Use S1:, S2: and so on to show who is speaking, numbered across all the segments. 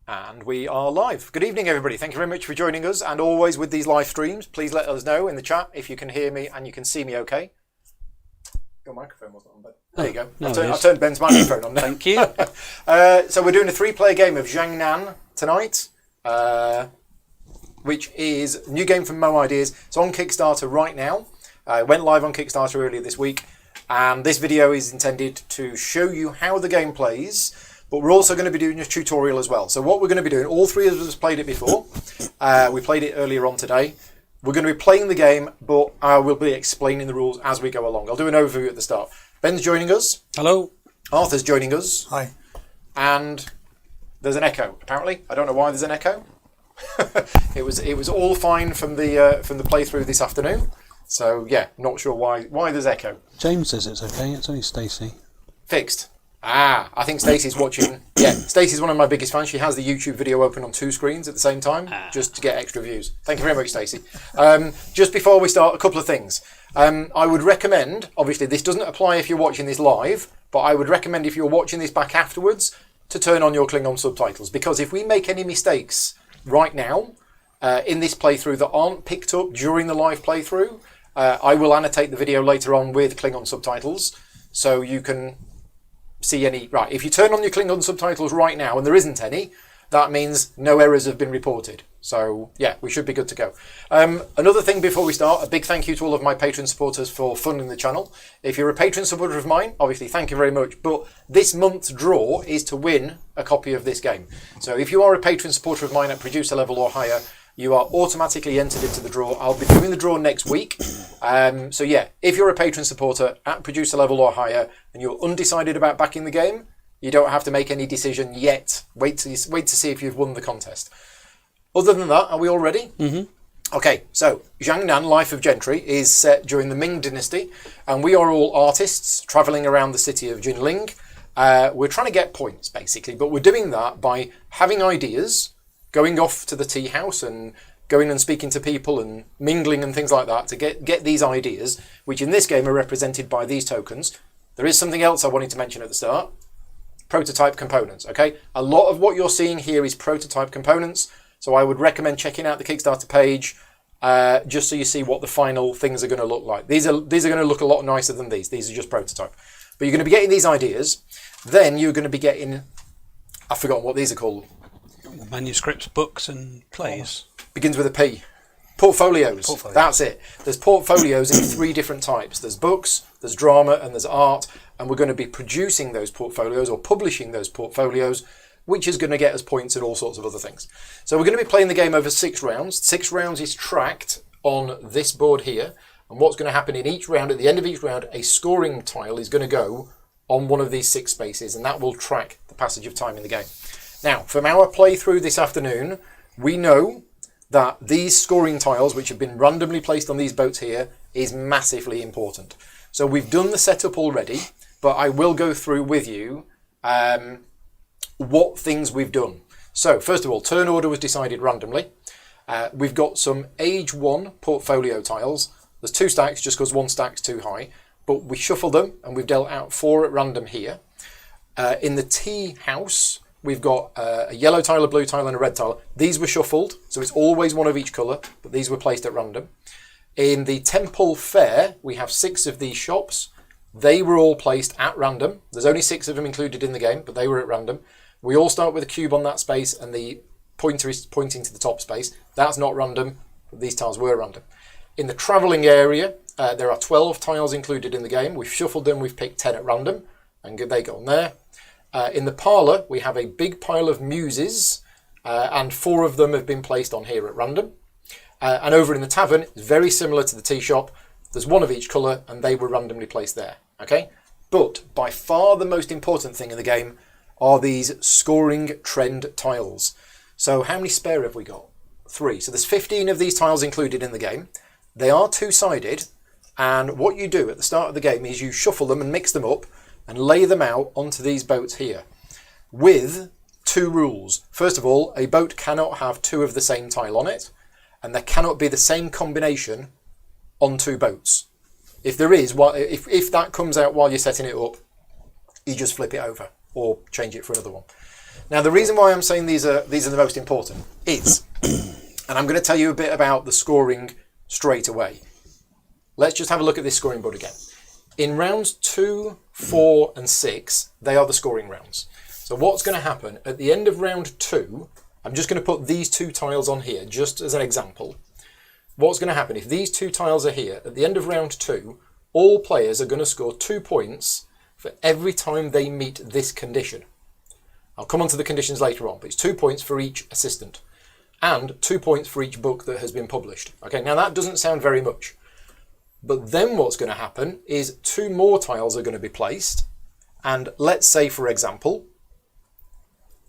S1: And we are live. Good evening, everybody. Thank you very much for joining us. And always with these live streams, please let us know in the chat if you can hear me and you can see me okay. Your microphone wasn't on, but there you go. I've turned Ben's microphone on now.
S2: Thank you.
S1: So we're doing a 3-player game of Jiangnan tonight, which is a new game from Mo Ideas. It's on Kickstarter right now. It went live on Kickstarter earlier this week. And this video is intended to show you how the game plays. But we're also going to be doing a tutorial as well. So what we're going to be doing, all three of us played it before. We played it earlier on today. We're going to be playing the game, but I will be explaining the rules as we go along. I'll do an overview at the start. Ben's joining us.
S2: Hello.
S1: Arthur's joining us.
S3: Hi.
S1: And there's an echo, apparently. I don't know why there's an echo. It was all fine from the playthrough this afternoon. So yeah, not sure why there's echo.
S2: James says it's okay. It's only Stacey.
S1: Fixed. I think Stacey's watching. Yeah, Stacey's one of my biggest fans. She has the YouTube video open on 2 screens at the same time, just to get extra views. Thank you very much, Stacey. Just before we start, a couple of things. I would recommend, obviously this doesn't apply if you're watching this live, but I would recommend if you're watching this back afterwards, to turn on your Klingon subtitles. Because if we make any mistakes right now, in this playthrough that aren't picked up during the live playthrough, I will annotate the video later on with Klingon subtitles, so you can see any. Right, if you turn on your Klingon subtitles right now and there isn't any, that means no errors have been reported. So yeah, we should be good to go. Another thing before we start, a big thank you to all of my Patreon supporters for funding the channel. If you're a Patreon supporter of mine, obviously thank you very much, but this month's draw is to win a copy of this game. So if you are a Patreon supporter of mine at producer level or higher, you are automatically entered into the draw. I'll be doing the draw next week. So yeah, if you're a Patreon supporter at producer level or higher and you're undecided about backing the game, you don't have to make any decision yet. Wait to see if you've won the contest. Other than that, are we all ready? Mm-hmm. Okay, so Jiangnan, Life of Gentry, is set during the Ming Dynasty, and we are all artists travelling around the city of Jinling. We're trying to get points, basically, but we're doing that by having ideas, going off to the tea house and going and speaking to people and mingling and things like that to get these ideas, which in this game are represented by these tokens. There is something else I wanted to mention at the start. Prototype components, okay? A lot of what you're seeing here is prototype components, so I would recommend checking out the Kickstarter page just so you see what the final things are going to look like. These are going to look a lot nicer than these. These are just prototype. But you're going to be getting these ideas. Then you're going to be getting, I've forgotten what these are called.
S2: Manuscripts, books and plays.
S1: Begins with a P. Portfolios. That's it. There's portfolios in 3 different types. There's books, there's drama, and there's art. And we're going to be producing those portfolios or publishing those portfolios, which is going to get us points and all sorts of other things. So we're going to be playing the game over 6 rounds. 6 rounds is tracked on this board here. And what's going to happen in each round, at the end of each round, a scoring tile is going to go on one of these 6 spaces, and that will track the passage of time in the game. Now, from our playthrough this afternoon, we know that these scoring tiles, which have been randomly placed on these boats here, is massively important. So we've done the setup already, but I will go through with you what things we've done. So, first of all, turn order was decided randomly. We've got some Age 1 portfolio tiles. There's 2 stacks, just because 1 stack's too high. But we shuffled them, and we've dealt out 4 at random here. In the tea house, we've got a yellow tile, a blue tile, and a red tile. These were shuffled, so it's always one of each colour, but these were placed at random. In the Temple Fair, we have 6 of these shops. They were all placed at random. There's only 6 of them included in the game, but they were at random. We all start with a cube on that space, and the pointer is pointing to the top space. That's not random, but these tiles were random. In the travelling area, there are 12 tiles included in the game. We've shuffled them, we've picked 10 at random, and they go on there. In the parlour, we have a big pile of muses, and 4 of them have been placed on here at random. And over in the tavern, it's very similar to the tea shop. There's 1 of each colour, and they were randomly placed there. Okay? But by far the most important thing in the game are these scoring trend tiles. So how many spare have we got? 3. So there's 15 of these tiles included in the game. They are 2-sided, and what you do at the start of the game is you shuffle them and mix them up and lay them out onto these boats here with 2 rules. First of all, a boat cannot have 2 of the same tile on it, and there cannot be the same combination on 2 boats. If there is, if that comes out while you're setting it up, you just flip it over or change it for another one. Now, the reason why I'm saying these are the most important is, and I'm going to tell you a bit about the scoring straight away. Let's just have a look at this scoring board again. In rounds 2, 4 and 6, they are the scoring rounds. So what's going to happen at the end of round 2, I'm just going to put these 2 tiles on here just as an example. What's going to happen if these 2 tiles are here, at the end of round 2, all players are going to score 2 points for every time they meet this condition. I'll come on to the conditions later on, but it's 2 points for each assistant and 2 points for each book that has been published. Okay, now that doesn't sound very much. But then what's going to happen is 2 more tiles are going to be placed. And let's say, for example,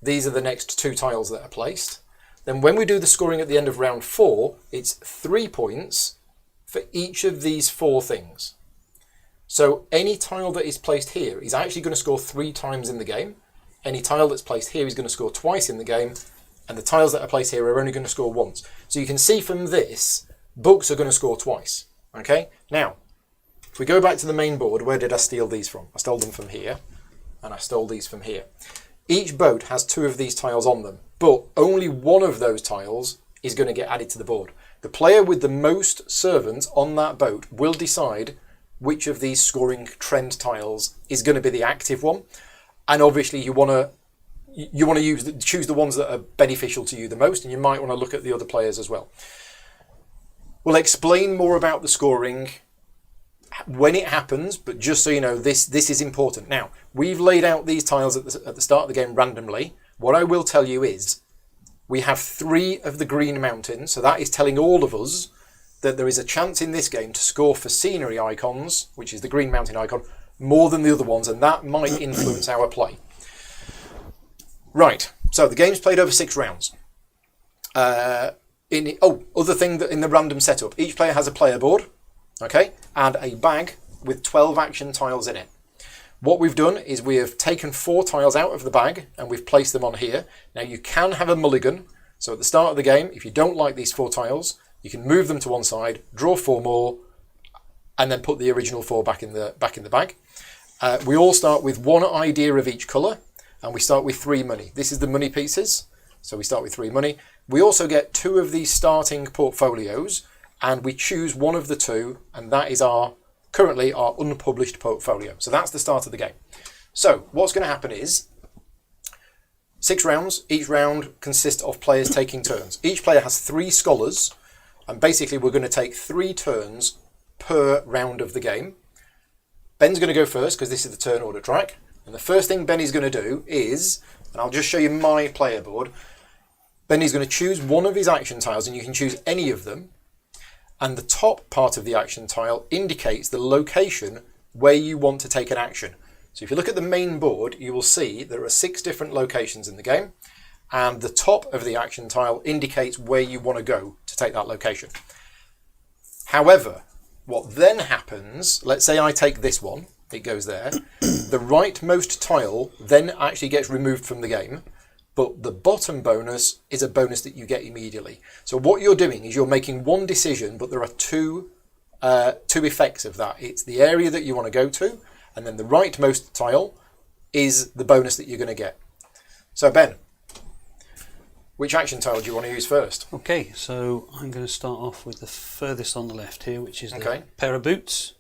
S1: these are the next 2 tiles that are placed. Then when we do the scoring at the end of round 4, it's 3 points for each of these 4 things. So any tile that is placed here is actually going to score 3 times in the game. Any tile that's placed here is going to score twice in the game. And the tiles that are placed here are only going to score once. So you can see from this, books are going to score twice. Okay, now, if we go back to the main board, where did I steal these from? I stole them from here, and I stole these from here. Each boat has 2 of these tiles on them, but only one of those tiles is going to get added to the board. The player with the most servants on that boat will decide which of these scoring trend tiles is going to be the active one. And obviously you want to choose the ones that are beneficial to you the most, and you might want to look at the other players as well. We'll explain more about the scoring when it happens, but just so you know, this is important. Now, we've laid out these tiles at the start of the game randomly. What I will tell you is we have 3 of the green mountains, so that is telling all of us that there is a chance in this game to score for scenery icons, which is the green mountain icon, more than the other ones, and that might influence our play. Right, so the game's played over 6 rounds. Other thing that in the random setup, each player has a player board, okay, and a bag with 12 action tiles in it. What we've done is we have taken 4 tiles out of the bag and we've placed them on here. Now you can have a mulligan, so at the start of the game, if you don't like these 4 tiles, you can move them to one side, draw 4 more, and then put the original 4 back in the bag. We all start with 1 idea of each colour, and we start with 3 money. This is the money pieces, so we start with 3 money. We also get 2 of these starting portfolios, and we choose one of the 2, and that is currently our unpublished portfolio. So that's the start of the game. So what's going to happen is 6 rounds. Each round consists of players taking turns. Each player has 3 scholars, and basically we're going to take 3 turns per round of the game. Ben's going to go first because this is the turn order track. And the first thing Benny's going to do is, and I'll just show you my player board, Benny's going to choose one of his action tiles, and you can choose any of them. And the top part of the action tile indicates the location where you want to take an action. So if you look at the main board, you will see there are 6 different locations in the game. And the top of the action tile indicates where you want to go to take that location. However, what then happens, let's say I take this one, it goes there, the rightmost tile then actually gets removed from the game, but the bottom bonus is a bonus that you get immediately. So what you're doing is you're making one decision, but there are two effects of that. It's the area that you want to go to, and then the rightmost tile is the bonus that you're going to get. So Ben, which action tile do you want to use first?
S2: Okay, so I'm going to start off with the furthest on the left here, which is the
S1: Okay.
S2: pair of boots.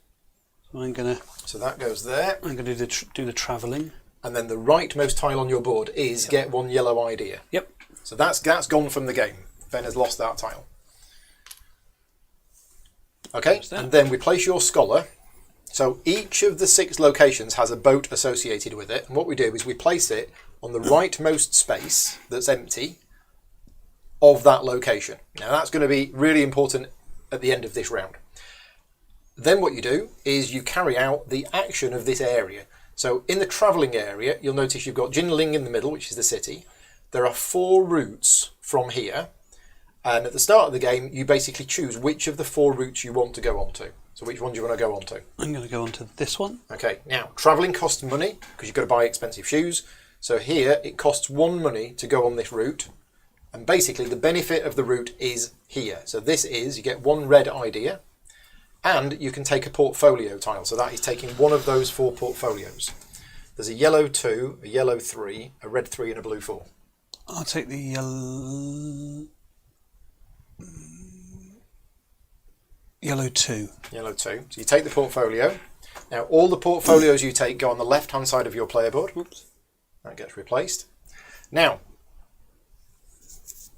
S2: So
S1: So that goes there.
S2: I'm going to do the travelling.
S1: And then the rightmost tile on your board is get 1 yellow idea.
S2: Yep.
S1: So that's gone from the game. Ben has lost that tile. Okay, and then we place your scholar. So each of the 6 locations has a boat associated with it. And what we do is we place it on the rightmost space that's empty of that location. Now that's going to be really important at the end of this round. Then what you do is you carry out the action of this area. So in the travelling area, you'll notice you've got Jiangnan in the middle, which is the city. There are 4 routes from here. And at the start of the game, you basically choose which of the 4 routes you want to go on to. So which one do you want to go on to?
S2: I'm going to go on to this one.
S1: Okay, now travelling costs money because you've got to buy expensive shoes. So here it costs 1 money to go on this route. And basically the benefit of the route is here. So this is, you get 1 red idea. And you can take a portfolio tile. So that is taking one of those 4 portfolios. There's a yellow 2, a yellow 3, a red 3 and a blue 4.
S2: I'll take the yellow 2.
S1: Yellow 2. So you take the portfolio. Now all the portfolios you take go on the left hand side of your player board.
S2: Oops.
S1: That gets replaced. Now,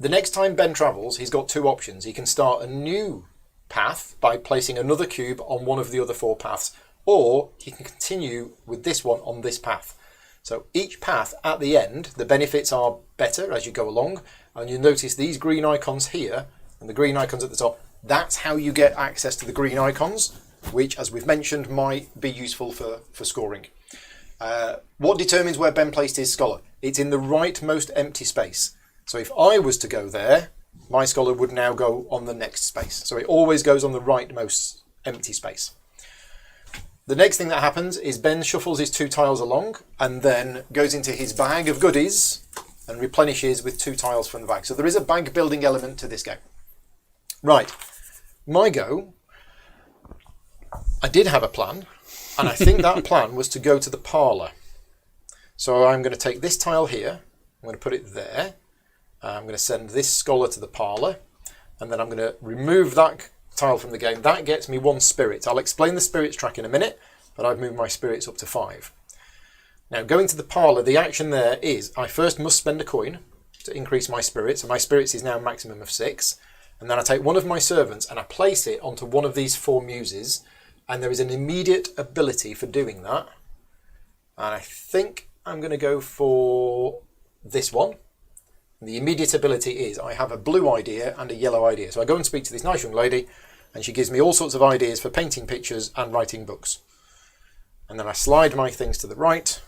S1: the next time Ben travels, he's got two options. He can start a new path by placing another cube on one of the other 4 paths, or he can continue with this one on this path. So each path at the end, the benefits are better as you go along, and you'll notice these green icons here and the green icons at the top. That's how you get access to the green icons, which, as we've mentioned, might be useful for scoring. What determines where Ben placed his scholar? It's in the rightmost empty space. So if I was to go there, my scholar would now go on the next space. So it always goes on the rightmost empty space. The next thing that happens is Ben shuffles his 2 tiles along and then goes into his bag of goodies and replenishes with 2 tiles from the bag. So there is a bag building element to this game. Right, my go. I did have a plan, and I think that plan was to go to the parlour. So I'm going to take this tile here, I'm going to put it there, I'm going to send this scholar to the parlour, and then I'm going to remove that tile from the game. That gets me 1 spirit. I'll explain the spirits track in a minute, but I've moved my spirits up to 5. Now going to the parlour, the action there is I first must spend a coin to increase my spirits, and my spirits is now a maximum of 6, and then I take one of my servants and I place it onto one of these 4 muses, and there is an immediate ability for doing that, and I think I'm going to go for this one. And the immediate ability is I have a blue idea and a yellow idea. So I go and speak to this nice young lady, and she gives me all sorts of ideas for painting pictures and writing books. And then I slide my things to the right,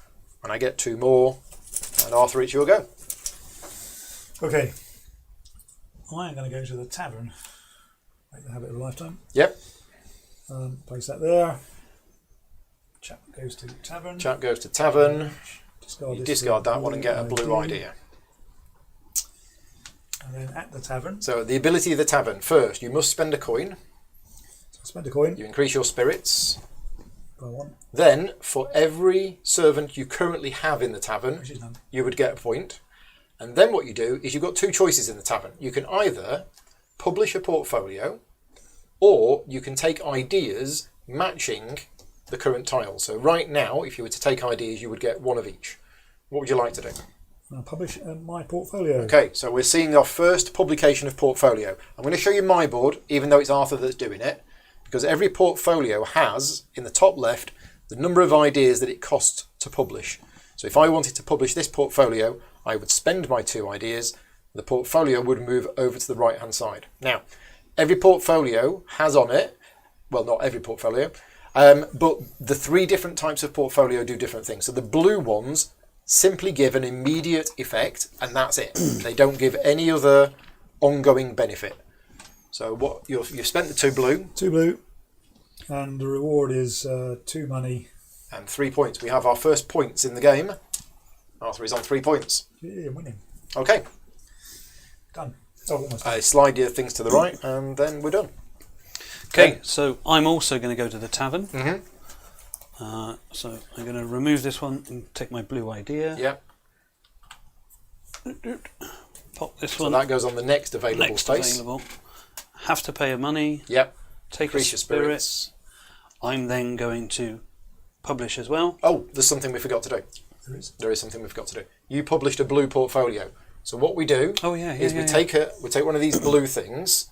S1: and I get 2 more. And Arthur, it's your go.
S3: Okay. I am going to go to the tavern. Make the habit of a lifetime.
S1: Yep.
S3: Place that there. Chap goes to tavern.
S1: Chap goes to tavern.
S3: You
S1: discard that one and get a blue idea.
S3: And then at the tavern.
S1: So the ability of the tavern. First, you must spend a coin.
S3: So spend a coin.
S1: You increase your spirits.
S3: By 1.
S1: Then, for every servant you currently have in the tavern,
S3: Which is none.
S1: you would get a point. And then what you do is you've got 2 choices in the tavern. You can either publish a portfolio, or you can take ideas matching the current tiles. So right now, if you were to take ideas, you would get 1 of each. What would you like to do?
S3: I'll publish my portfolio.
S1: Okay, so we're seeing our first publication of portfolio. I'm going to show you my board, even though it's Arthur that's doing it, because every portfolio has, in the top left, the number of ideas that it costs to publish. So if I wanted to publish this portfolio, I would spend my 2 ideas, the portfolio would move over to the right-hand side. Now, every portfolio has on it, well, not every portfolio, but the 3 different types of portfolio do different things. So the blue ones simply give an immediate effect, and that's it. They don't give any other ongoing benefit. So what you've spent the 2 blue.
S3: 2 blue. And the reward is 2 money.
S1: And 3 points. We have our first points in the game. Arthur is on 3 points.
S3: Yeah, I'm winning.
S1: Okay.
S3: Done. Oh, almost done.
S1: I slide your things to the right, and then we're done.
S2: Okay, so I'm also going to go to the tavern.
S1: Mm-hmm.
S2: So I'm going to remove this one and take my blue idea.
S1: Yep.
S2: Pop this
S1: So
S2: one.
S1: that goes on the next available
S2: Next
S1: space.
S2: available. Have to pay a money.
S1: Yep.
S2: Take
S1: Increase
S2: a
S1: your
S2: spirit.
S1: spirits.
S2: I'm then going to publish as well.
S1: Oh, there's something we forgot to do.
S3: There is.
S1: There is something we forgot to do. You published a blue portfolio. So what we do is we take one of these blue things.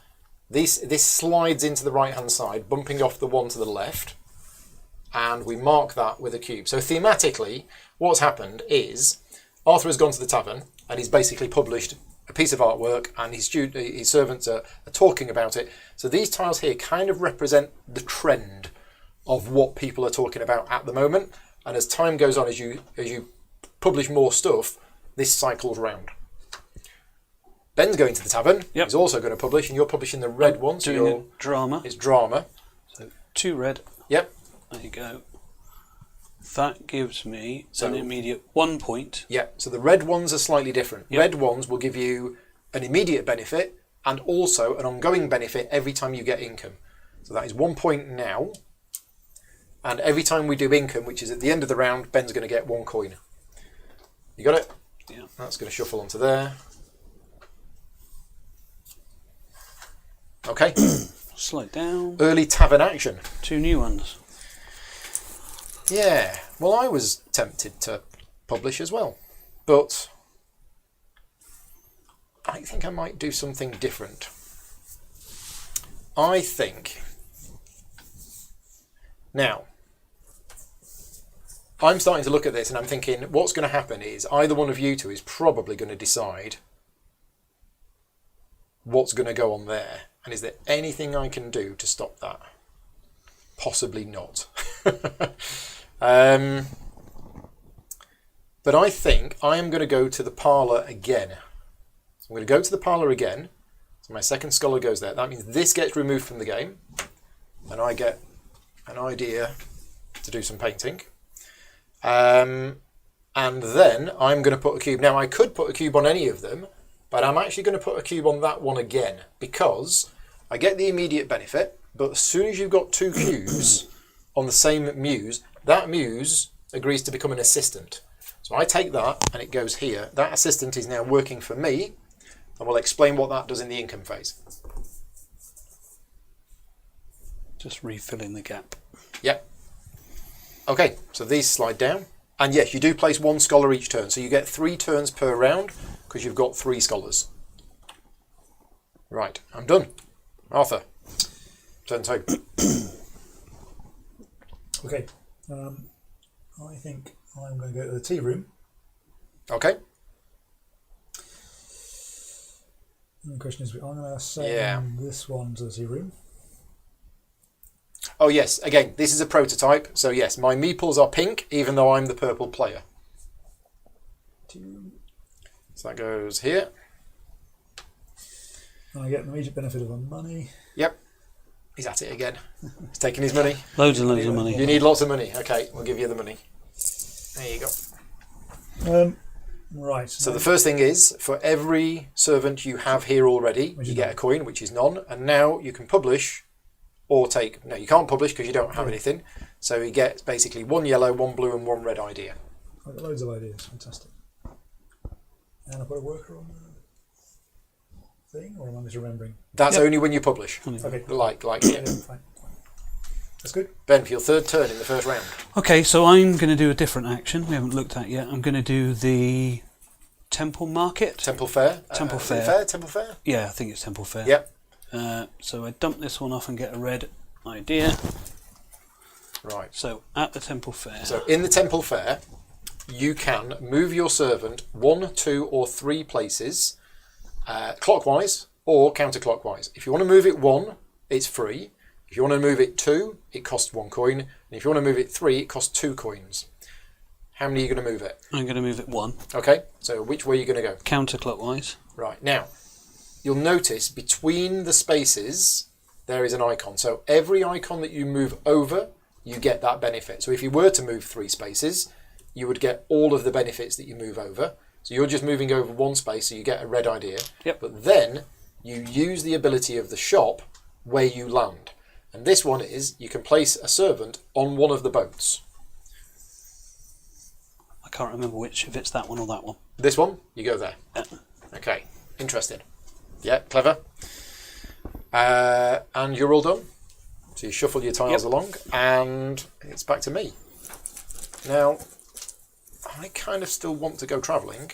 S1: This slides into the right hand side, bumping off the one to the left, and we mark that with a cube. So thematically, what's happened is Arthur has gone to the tavern and he's basically published a piece of artwork, and his servants are talking about it. So these tiles here kind of represent the trend of what people are talking about at the moment. And as time goes on, as you publish more stuff, this cycles round. Ben's going to the tavern.
S2: Yep.
S1: He's also going to publish, and you're publishing the red one. So
S2: Doing a drama.
S1: It's drama.
S2: So 2 red.
S1: Yep.
S2: There you go. That gives me an immediate 1 point.
S1: Yeah, so the red ones are slightly different.
S2: Yep.
S1: Red ones will give you an immediate benefit and also an ongoing benefit every time you get income. So that is 1 point now. And every time we do income, which is at the end of the round, Ben's going to get 1 coin. You got it?
S2: Yeah.
S1: That's going to shuffle onto there. Okay.
S2: Slide down.
S1: Early tavern action.
S2: 2 new ones.
S1: Yeah. Well, I was tempted to publish as well. But I think I might do something different. I think... Now, I'm starting to look at this and I'm thinking what's going to happen is either one of you two is probably going to decide what's going to go on there. And is there anything I can do to stop that? Possibly not. But I think I am going to go to the parlour again. I'm going to go to the parlour again. So my second scholar goes there. That means this gets removed from the game. And I get an idea to do some painting. And then I'm going to put a cube. Now I could put a cube on any of them, but I'm actually going to put a cube on that one again because I get the immediate benefit, but as soon as you've got 2 cubes on the same muse, that muse agrees to become an assistant. So I take that and it goes here. That assistant is now working for me, and we'll explain what that does in the income phase.
S2: Just refilling the gap.
S1: Yep. Okay, so these slide down. And yes, you do place 1 scholar each turn, so you get 3 turns per round because you've got 3 scholars. Right, I'm done. Arthur, turn 2.
S3: Okay. I think I'm going to go to the tea room.
S1: Okay.
S3: And the question is, I'm going to send this one to the tea room.
S1: Oh yes, again, this is a prototype, so yes, my meeples are pink, even though I'm the purple player.
S3: Tea room.
S1: So that goes here.
S3: And I get the immediate benefit of my money.
S1: Yep. He's at it again. He's taking his money.
S2: Loads and loads of money.
S1: You need lots of money. Okay, we'll give you the money. There you go.
S3: Right.
S1: So the first thing is, for every servant you have here already, you get a coin, which is none, and now you can publish or take... No, you can't publish because you don't have anything. So you get basically 1 yellow, 1 blue and 1 red idea.
S3: I've got loads of ideas. Fantastic. And I put a worker on the thing, or am I misremembering?
S1: That's only when you publish.
S3: Okay.
S1: Like
S3: Yeah,
S1: here.
S3: fine. That's good.
S1: Ben, for your 3rd turn in the first round.
S2: Okay, so I'm going to do a different action we haven't looked at yet. I'm going to do the Temple Market.
S1: Temple Fair.
S2: Temple
S1: is it
S2: Fair.
S1: Temple Fair?
S2: Yeah, I think it's Temple Fair.
S1: Yep.
S2: So I dump this one off and get a red idea.
S1: Right.
S2: So at the Temple Fair.
S1: So in the Temple Fair, you can move your servant 1, 2 or 3 places clockwise or counterclockwise. If you want to move it 1, it's free. If you want to move it 2, it costs 1 coin. And if you want to move it 3, it costs 2 coins. How many are you going to move it?
S2: I'm going to move it 1.
S1: Okay, so which way are you going to go?
S2: Counterclockwise.
S1: Right, now, you'll notice between the spaces, there is an icon. So every icon that you move over, you get that benefit. So if you were to move 3 spaces, you would get all of the benefits that you move over. So you're just moving over 1 space, so you get a red idea.
S2: Yep.
S1: But then you use the ability of the shop where you land. And this one is, you can place a servant on one of the boats.
S2: I can't remember which, if it's that one or that one.
S1: This one, you go there.
S2: Yeah.
S1: Okay, interesting. Yeah, clever. And you're all done. So you shuffle your tiles along, and it's back to me. Now, I kind of still want to go travelling,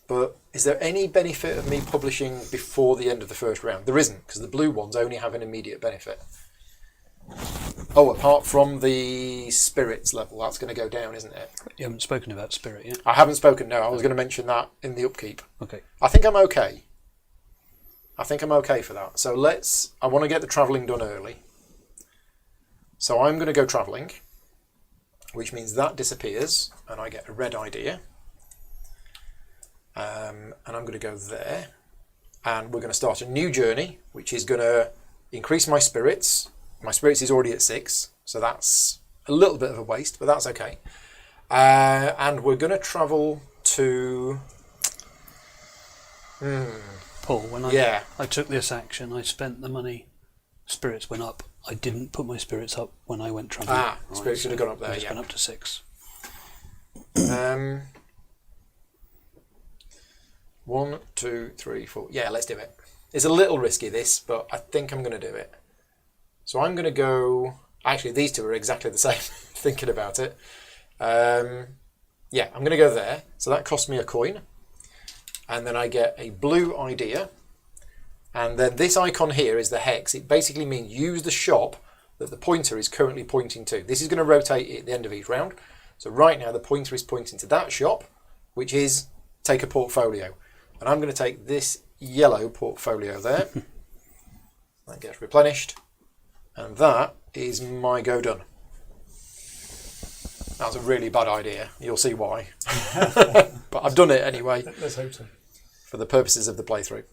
S1: but is there any benefit of me publishing before the end of the first round? There isn't, because the blue ones only have an immediate benefit. Oh, apart from the spirits level, that's going to go down, isn't it?
S2: You haven't spoken about Spirit yet.
S1: I haven't spoken, no. I was going to mention that in the upkeep.
S2: Okay.
S1: I think I'm okay. I think I'm okay for that. So I want to get the travelling done early. So I'm going to go travelling, which means that disappears, and I get a red idea. And I'm going to go there, and we're going to start a new journey, which is going to increase my spirits. My spirits is already at 6, so that's a little bit of a waste, but that's okay. And we're going to travel to...
S2: Paul, when I took this action, I spent the money. Spirits went up. I didn't put my spirits up when I went travelling.
S1: Spirits should have gone up there,
S2: It's gone up to 6.
S1: 1, 2, 3, 4. Yeah, let's do it. It's a little risky, this, but I think I'm going to do it. So I'm going to go... Actually, these two are exactly the same, thinking about it. Yeah, I'm going to go there. So that costs me a coin. And then I get a blue idea. And then this icon here is the hex. It basically means use the shop that the pointer is currently pointing to. This is going to rotate at the end of each round. So right now the pointer is pointing to that shop, which is take a portfolio. And I'm going to take this yellow portfolio there. That gets replenished. And that is my go done. That was a really bad idea. You'll see why. But I've done it anyway.
S3: Let's hope so.
S1: For the purposes of the playthrough.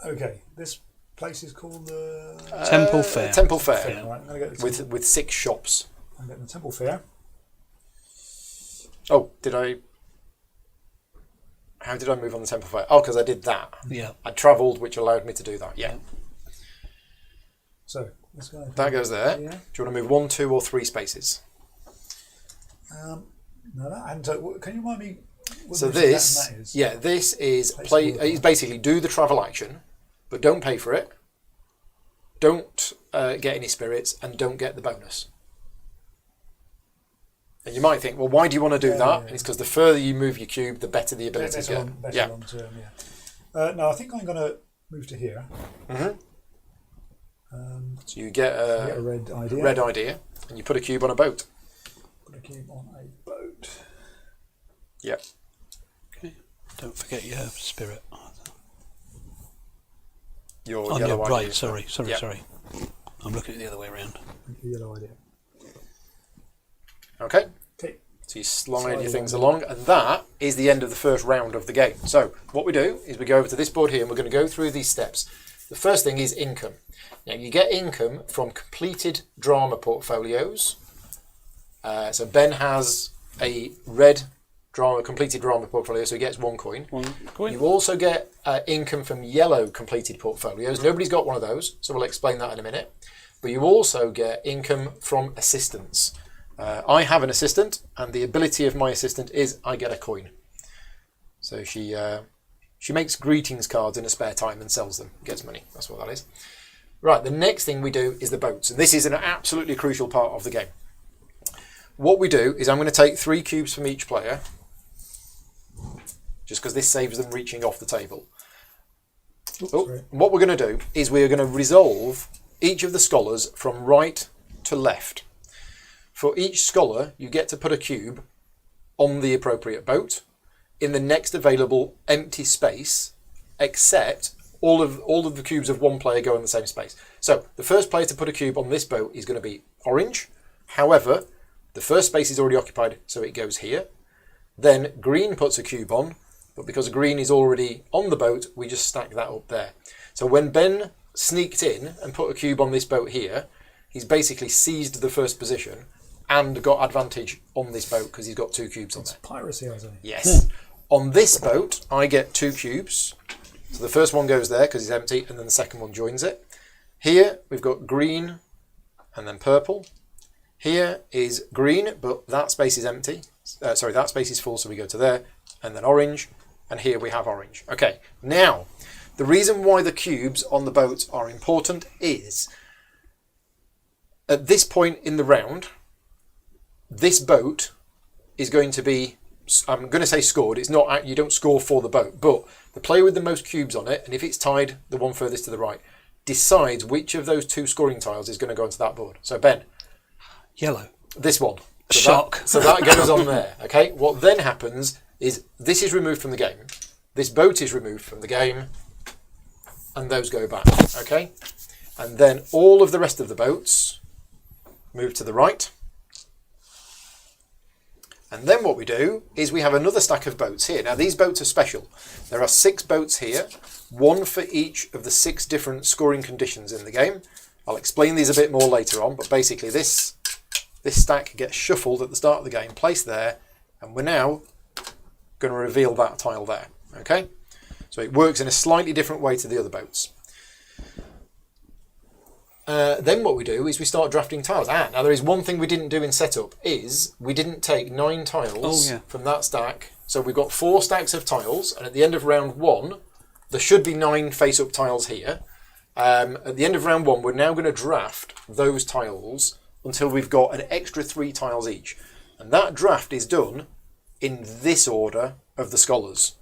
S3: Okay, this place is called the...
S2: Temple Fair.
S1: Temple Fair.
S3: Right, I'm gonna get the
S1: With 6 shops.
S3: I'm getting the Temple Fair.
S1: Oh, did I... How did I move on the Temple Fair? Oh, because I did that.
S2: Yeah.
S1: I travelled, which allowed me to do that. Yeah.
S3: So, let's go.
S1: That goes there.
S3: Yeah.
S1: Do you want to move 1, 2 or 3 spaces?
S3: No, that hadn't... Can you remind me...
S1: So this... Yeah, this is is basically do the travel action, but don't pay for it. Don't get any spirits, and don't get the bonus. And you might think, well, why do you want to do that?
S3: Yeah.
S1: And it's because the further you move your cube, the better the abilities get.
S3: Better long term, yeah. No, I think I'm going to move to here.
S1: Mm-hmm. So you get
S3: a
S1: red idea, and you put a cube on a boat.
S3: Put a cube on a boat.
S1: Yep.
S2: Okay. Don't forget your spirit.
S1: Your
S2: On
S1: yellow
S2: your
S1: idea.
S2: right, sorry.
S1: Yep.
S2: I'm looking at it the other way around.
S3: Yellow idea.
S1: Okay.
S3: Okay.
S1: So you slide your things along, and that is the end of the first round of the game. So what we do is we go over to this board here, and we're going to go through these steps. The first thing is income. Now you get income from completed drama portfolios. So Ben has a red completed drama portfolio, so he gets 1 coin.
S2: 1 coin.
S1: You also get income from yellow completed portfolios. Nobody's got one of those, so we'll explain that in a minute. But you also get income from assistants. I have an assistant, and the ability of my assistant is I get a coin. So she makes greetings cards in her spare time and sells them, gets money. That's what that is. Right, the next thing we do is the boats, and this is an absolutely crucial part of the game. What we do is I'm going to take 3 cubes from each player, just because this saves them reaching off the table. What we're going to do is we're going to resolve each of the scholars from right to left. For each scholar, you get to put a cube on the appropriate boat in the next available empty space, except all of the cubes of one player go in the same space. So the first player to put a cube on this boat is going to be orange. However, the first space is already occupied, so it goes here. Then green puts a cube on, but because green is already on the boat, we just stack that up there. So when Ben sneaked in and put a cube on this boat here, he's basically seized the first position and got advantage on this boat because he's got 2 cubes on there.
S3: It's piracy, I say.
S1: Yes. On this boat, I get 2 cubes. So the first one goes there because it's empty, and then the second one joins it. Here, we've got green and then purple. Here is green, but that space is empty. That space is full, so we go to there, and then orange, and here we have orange. Okay, now, the reason why the cubes on the boat are important is, at this point in the round, this boat is going to be, I'm going to say scored, it's not, you don't score for the boat, but the player with the most cubes on it, and if it's tied, the one furthest to the right, decides which of those 2 scoring tiles is going to go onto that board. So Ben.
S2: Yellow.
S1: This one. So
S2: Shock.
S1: So that goes on there, okay? What then happens is this is removed from the game, this boat is removed from the game, and those go back, okay? And then all of the rest of the boats move to the right. And then what we do is we have another stack of boats here. Now these boats are special. There are 6 boats here, 1 for each of the 6 different scoring conditions in the game. I'll explain these a bit more later on, but basically this stack gets shuffled at the start of the game, placed there, and we're now going to reveal that tile there. Okay? So it works in a slightly different way to the other boats. then what we do is we start drafting tiles. Now there is one thing we didn't do in setup, is we didn't take 9 tiles from that stack. So we've got 4 stacks of tiles, and at the end of round 1, there should be 9 face-up tiles here. At the end of round 1, we're now going to draft those tiles until we've got an extra 3 tiles each. And that draft is done in this order of the scholars.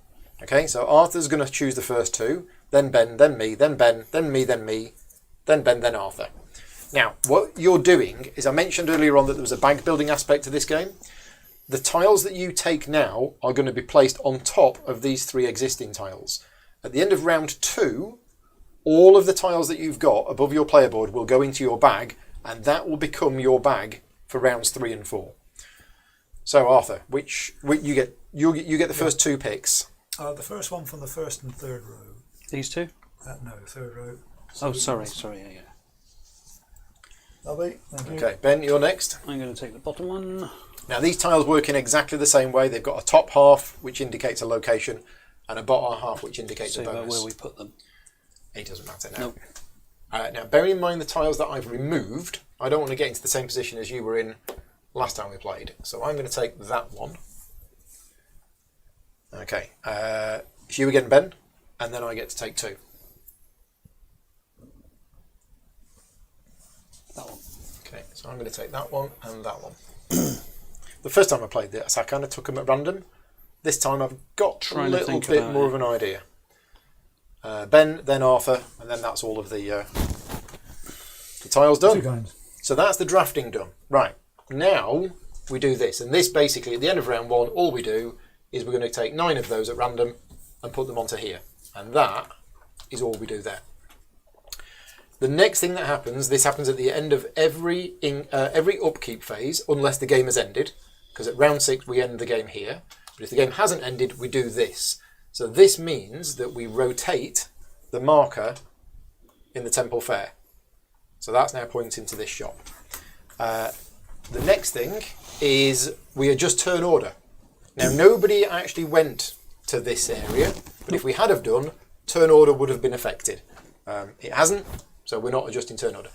S1: Okay, so Arthur's going to choose the first 2, then Ben, then me, then Ben, then me, then me, then Ben, then Arthur. Now, what you're doing is, I mentioned earlier on that there was a bag building aspect to this game. The tiles that you take now are going to be placed on top of these 3 existing tiles. At the end of round 2, all of the tiles that you've got above your player board will go into your bag, and that will become your bag for rounds 3 and 4. So Arthur, which you get the first 2 picks.
S3: The first one from the first and third row.
S2: These 2?
S3: No, third row.
S2: Oh, sorry, yeah.
S3: Lovely, thank you.
S1: Okay, Ben, you're next.
S2: I'm going to take the bottom one.
S1: Now these tiles work in exactly the same way. They've got a top half which indicates a location, and a bottom half which indicates a bonus.
S2: Where we put them.
S1: It doesn't matter now.
S2: Nope.
S1: Now, bearing in mind the tiles that I've removed, I don't want to get into the same position as you were in last time we played. So I'm going to take that one. Okay. It's you again, Ben, and then I get to take 2.
S2: That one.
S1: Okay, so I'm going to take that one and that one. The first time I played this, I kind of took them at random. This time I've got a little bit more of an idea. Ben, then Arthur, and then that's all of the tiles done.
S3: 2 kinds.
S1: So that's the drafting done. Right, now we do this. And this basically, at the end of round 1, all we do is we're going to take 9 of those at random and put them onto here. And that is all we do there. The next thing that happens, this happens at the end of every upkeep phase, unless the game has ended, because at round 6 we end the game here. But if the game hasn't ended, we do this. So this means that we rotate the marker in the Temple Fair. So that's now pointing to this shop. The next thing is we adjust turn order. Now nobody actually went to this area, but if we had have done, turn order would have been affected. It hasn't. So we're not adjusting turn order.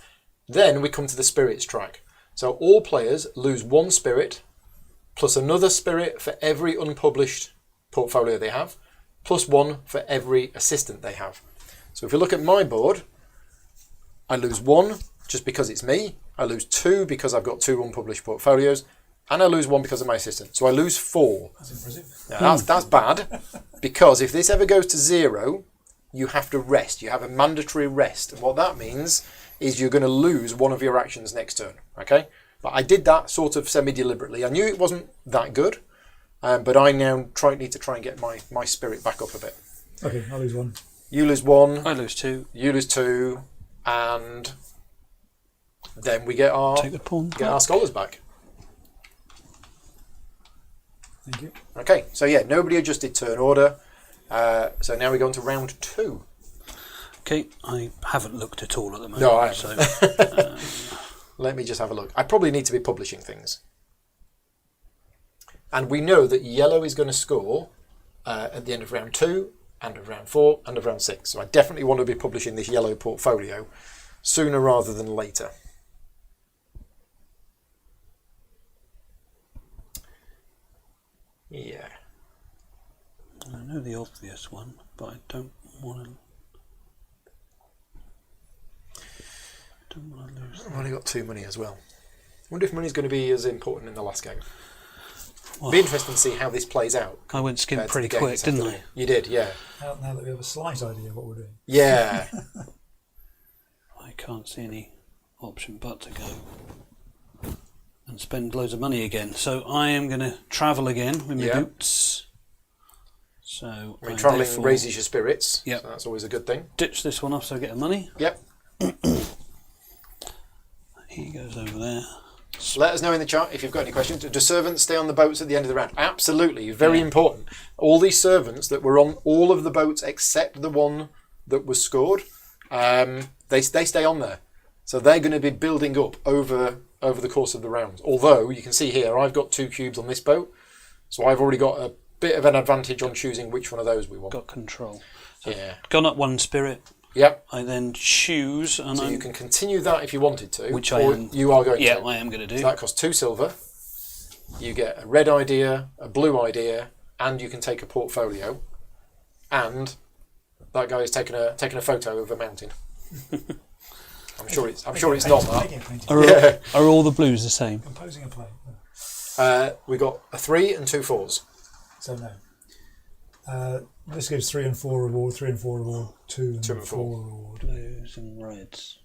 S1: Then we come to the spirits track. So all players lose 1 spirit, plus another spirit for every unpublished portfolio they have, plus 1 for every assistant they have. So if you look at my board, I lose 1 just because it's me, I lose 2 because I've got 2 unpublished portfolios, and I lose 1 because of my assistant. So I lose 4.
S3: That's impressive.
S1: Now that's bad, because if this ever goes to 0, you have to rest. You have a mandatory rest. And what that means is you're going to lose 1 of your actions next turn. Okay? But I did that sort of semi-deliberately. I knew it wasn't that good, but I now need to try and get my spirit back up a bit.
S3: Okay, I'll lose 1.
S1: You lose 1.
S2: I lose 2.
S1: You lose 2. And then we get our scholars back.
S3: Thank you.
S1: Okay, so yeah, nobody adjusted turn order. So now we go on to round 2.
S2: Okay, I haven't looked at all at the moment.
S1: No, I haven't. So, let me just have a look. I probably need to be publishing things. And we know that yellow is going to score at the end of round 2, and of round 4, and of round 6. So I definitely want to be publishing this yellow portfolio sooner rather than later. Yeah.
S2: I know the obvious one, but I don't want to lose.
S1: I've only got 2 money as well. I wonder if money's going to be as important in the last game.
S2: Well,
S1: Be interesting to see how this plays out.
S2: I went skim pretty quick, didn't I?
S1: You did, yeah.
S3: Now that we have a slight idea of what we're doing.
S1: Yeah.
S2: I can't see any option but to go and spend loads of money again. So I am going to travel again with my boots. So
S1: I mean, travelling raises your spirits.
S2: Yep.
S1: So that's always a good thing.
S2: Ditch this one off so I get the money.
S1: Yep.
S2: He goes over there.
S1: Let us know in the chat if you've got any questions. Do servants stay on the boats at the end of the round? Absolutely. Very important. All these servants that were on all of the boats except the one that was scored, they stay on there. So they're going to be building up over the course of the round. Although, you can see here, I've got 2 cubes on this boat. So I've already got a bit of an advantage on choosing which one of those we want.
S2: Got control. So
S1: yeah.
S2: Gone up 1 spirit.
S1: Yep.
S2: I then choose, and
S1: So you can continue that if you wanted to.
S2: Which
S1: or
S2: I am.
S1: You are going
S2: Yeah,
S1: to.
S2: I am going to do.
S1: So that costs 2 silver. You get a red idea, a blue idea, and you can take a portfolio. And that guy is taking a photo of a mountain. I'm sure it's not that.
S2: Are all the blues the same?
S3: Composing a play.
S1: We got a 3 and 2 4s.
S3: So no. This gives 3 and 4 reward, 3 and 4 reward, 2 and
S1: 2 and 4
S3: reward.
S2: Blues and reds.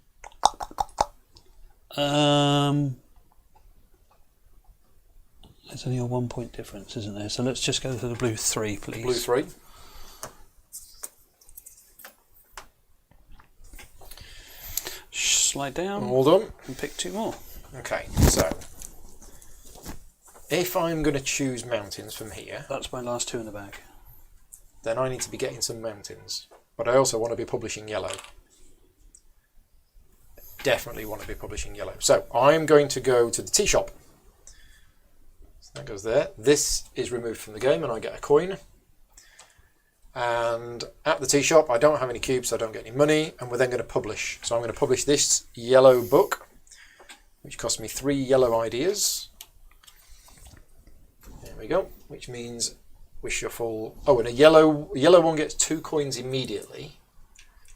S2: There's only a 1 point difference, isn't there? So let's just go for the blue 3, please.
S1: Blue 3.
S2: Slide down
S1: All done.
S2: and pick 2 more.
S1: Okay, so if I'm going to choose mountains from here,
S2: That's my last 2 in the bag.
S1: then I need to be getting some mountains. But I also want to be publishing yellow. Definitely want to be publishing yellow. So I'm going to go to the tea shop. So that goes there. This is removed from the game and I get a coin. And at the tea shop, I don't have any cubes, so I don't get any money. And we're then going to publish. So I'm going to publish this yellow book, which cost me 3 yellow ideas. There we go. Which means we shuffle. Oh, and a yellow one gets 2 coins immediately.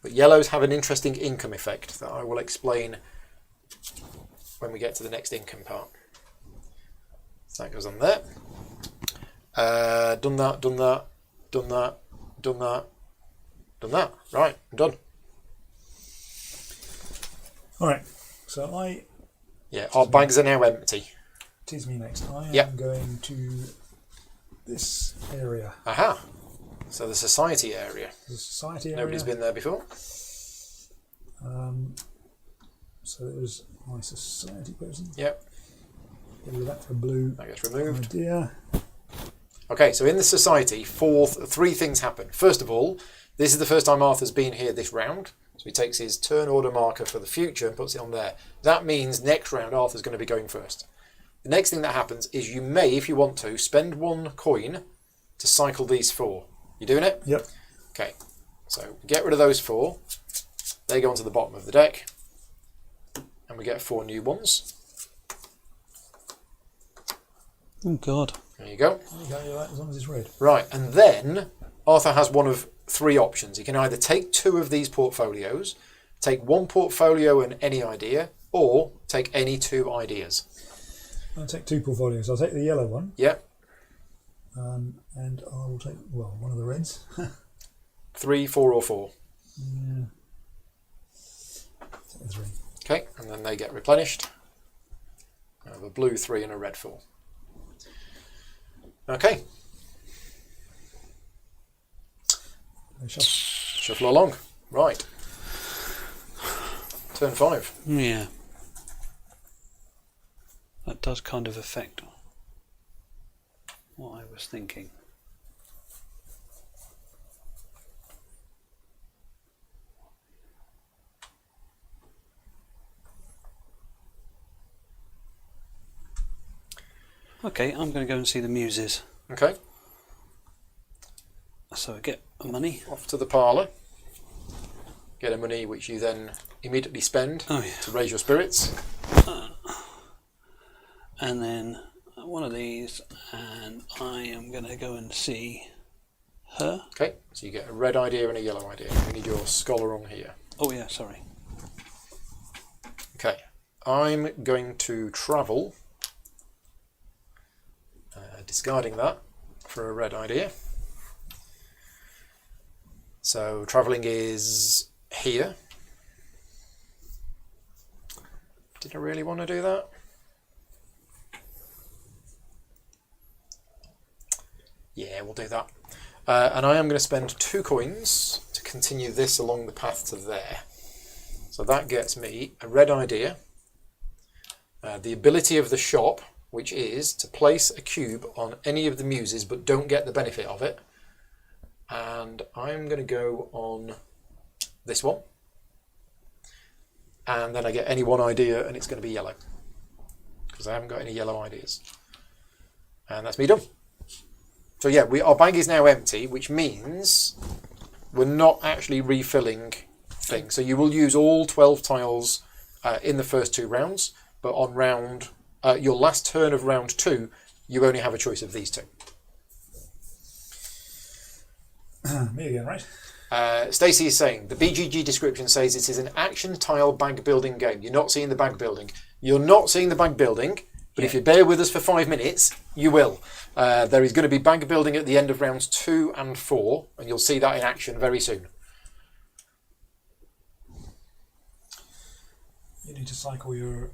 S1: But yellows have an interesting income effect that I will explain when we get to the next income part. So that goes on there. Done that, done that, done that, done that, done that. Right, I'm done.
S3: Alright, so
S1: Yeah, our bags are now empty.
S3: it is me next. I am
S1: Yep.
S3: going to this area,
S1: Aha. So the society area.
S3: the society area.
S1: Nobody's been there before.
S3: So it was my society person.
S1: Yep,
S3: Get rid of that for blue
S1: that gets removed.
S3: idea.
S1: Okay, so in the society, 3 things happen. First of all, this is the first time Arthur's been here this round. So he takes his turn order marker for the future and puts it on there. That means next round Arthur's going to be going first. The next thing that happens is you may, if you want to, spend 1 coin to cycle these 4. You doing it?
S3: Yep.
S1: Okay, so get rid of those 4. They go onto the bottom of the deck. And we get 4 new ones.
S2: Oh, God.
S1: There you go.
S3: There you go, you're right, as long as it's red.
S1: Right, and then Arthur has one of 3 options. He can either take 2 of these portfolios, take 1 portfolio and any idea, or take any 2 ideas.
S3: I'll take 2 portfolios. I'll take the yellow one,
S1: Yep,
S3: and I will take, well, one of the reds.
S1: 3, 4 or 4.
S3: Yeah. Take the 3.
S1: Okay, and then they get replenished. I have a blue 3 and a red 4. Okay,
S3: They shuffle.
S1: shuffle along. Right. Turn 5.
S2: Yeah. That does kind of affect what I was thinking. Okay, I'm going to go and see the muses.
S1: Okay,
S2: So I get money.
S1: off to the parlour. Get a money which you then immediately spend
S2: Oh, yeah.
S1: to raise your spirits.
S2: And then one of these, and I am going to go and see her.
S1: Okay, so you get a red idea and a yellow idea. We need your scholar on here.
S2: Oh, yeah, sorry.
S1: Okay, I'm going to travel, discarding that for a red idea. So travelling is here. Did I really want to do that? Yeah, we'll do that. And I am going to spend 2 coins to continue this along the path to there. So that gets me a red idea. The ability of the shop, which is to place a cube on any of the muses but don't get the benefit of it. And I'm going to go on this one. And then I get any 1 idea and it's going to be yellow. Because I haven't got any yellow ideas. And that's me done. So yeah, our bag is now empty, which means we're not actually refilling thing. So you will use all 12 tiles in the first 2 rounds, but on your last turn of round 2, you only have a choice of these 2.
S3: Me again, right?
S1: Stacey is saying, the BGG description says it is an action tile bag building game. You're not seeing the bag building. You're not seeing the bag building, but if you bear with us for 5 minutes, you will. There is going to be bag building at the end of rounds 2 and 4, and you'll see that in action very soon.
S3: You need to cycle your...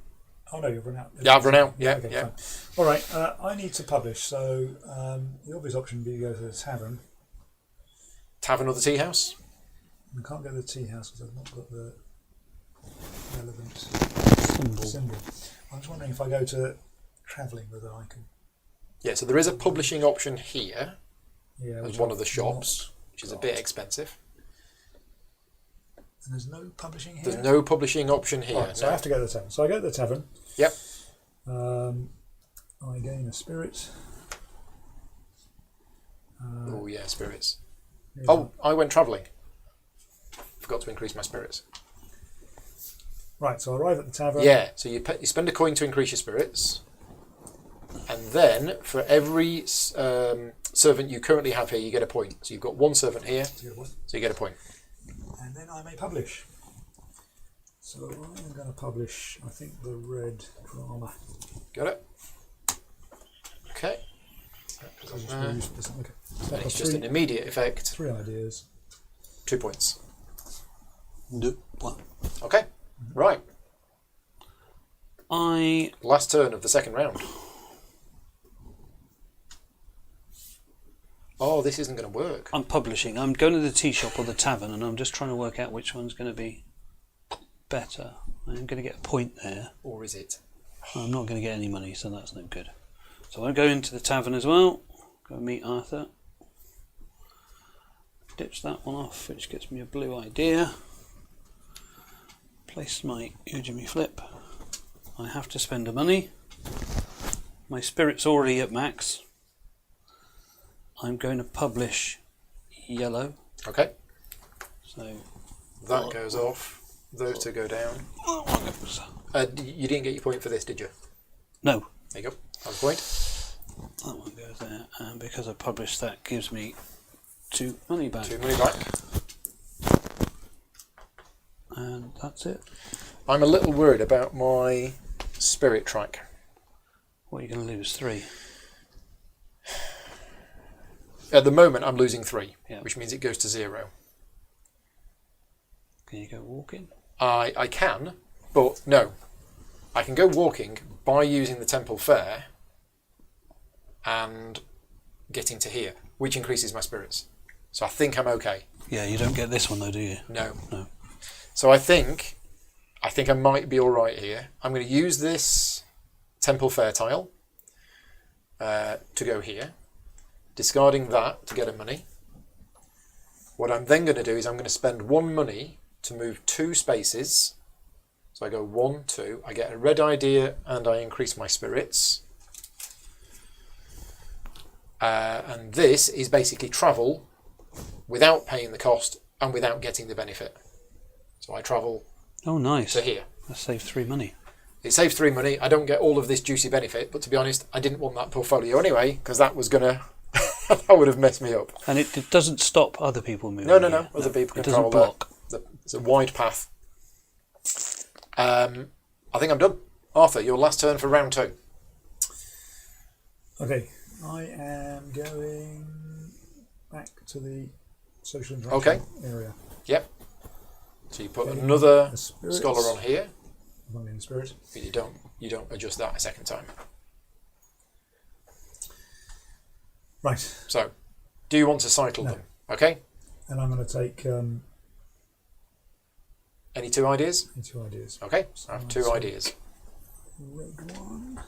S3: Oh no, you've run out.
S1: Yeah, I've run out. Yeah,
S3: okay,
S1: yeah.
S3: Fine. All right, I need to publish, so the obvious option would be to go to the tavern.
S1: Tavern or the tea house?
S3: I can't go to the tea house because I've not got the relevant symbol. I'm just wondering if I go to travelling whether I can...
S1: Yeah, so there is a publishing option here as one of the shops, which is a bit expensive.
S3: And there's no publishing here?
S1: There's no publishing option here.
S3: Right, so I have to go to the tavern. So I go to the tavern.
S1: Yep.
S3: I gain a spirit.
S1: Oh yeah, spirits. Oh, I went travelling. Forgot to increase my spirits.
S3: Right, so I arrive at the tavern.
S1: Yeah, so you spend a coin to increase your spirits, and then for every servant you currently have here, you get a point. So you've got 1 servant here, so you get a point.
S3: And then I may publish. So I'm going to publish, I think, the red drama.
S1: Got it? Okay.
S3: Okay. So
S1: And it's just an immediate effect.
S3: 3 ideas.
S1: 2 points.
S2: No. What?
S1: Okay, right.
S2: I
S1: Last turn of the second round. Oh, this isn't going to work.
S2: I'm publishing. I'm going to the tea shop or the tavern, and I'm just trying to work out which one's going to be better. I'm going to get a point there.
S1: Or is it?
S2: I'm not going to get any money, so that's no good. So I'll go into the tavern as well. Go meet Arthur. Ditch that one off, which gets me a blue idea. Place my Ujimi flip. I have to spend the money. My spirit's already at max. I'm going to publish yellow.
S1: Okay.
S2: So
S1: that goes off. Those 2 go down.
S2: that one goes.
S1: You didn't get your point for this, did you?
S2: No.
S1: There you go. That's a point.
S2: That one goes there, and because I published that, gives me 2 money back.
S1: 2 money back.
S2: And that's it.
S1: I'm a little worried about my spirit track.
S2: What are you going to lose? 3.
S1: At the moment, I'm losing 3,
S2: Yeah.
S1: which means it goes to 0.
S2: Can you go walking?
S1: I can, but no. I can go walking by using the Temple Fair and getting to here, which increases my spirits. So I think I'm okay.
S2: Yeah, you don't get this one though, do you?
S1: No.
S2: No.
S1: So I think I might be all right here. I'm going to use this Temple Fair tile to go here, discarding that to get a money. What I'm then going to do is I'm going to spend 1 money to move 2 spaces. So I go 1, 2, I get a red idea and I increase my spirits. And this is basically travel without paying the cost and without getting the benefit. So I travel
S2: Oh, nice.
S1: to here.
S2: That saved 3 money.
S1: It saves 3 money. I don't get all of this juicy benefit, but to be honest, I didn't want that portfolio anyway, because that was going to... that would have messed me up.
S2: And it doesn't stop other people moving.
S1: No.
S2: here.
S1: Other people can
S2: It doesn't
S1: travel
S2: block.
S1: there. It's a wide path. I think I'm done. Arthur, your last turn for round 2.
S3: Okay, I am going back to the social interaction area.
S1: Yep. So you put
S3: Okay,
S1: another
S3: the spirits.
S1: scholar on here.
S3: I'm in the spirit.
S1: But you don't adjust that a second time.
S3: Right,
S1: So, do you want to cycle
S3: No.
S1: them? Okay.
S3: and I'm going to take
S1: Any 2 ideas?
S3: 2 ideas.
S1: Okay. I have 2 ideas.
S3: Red one.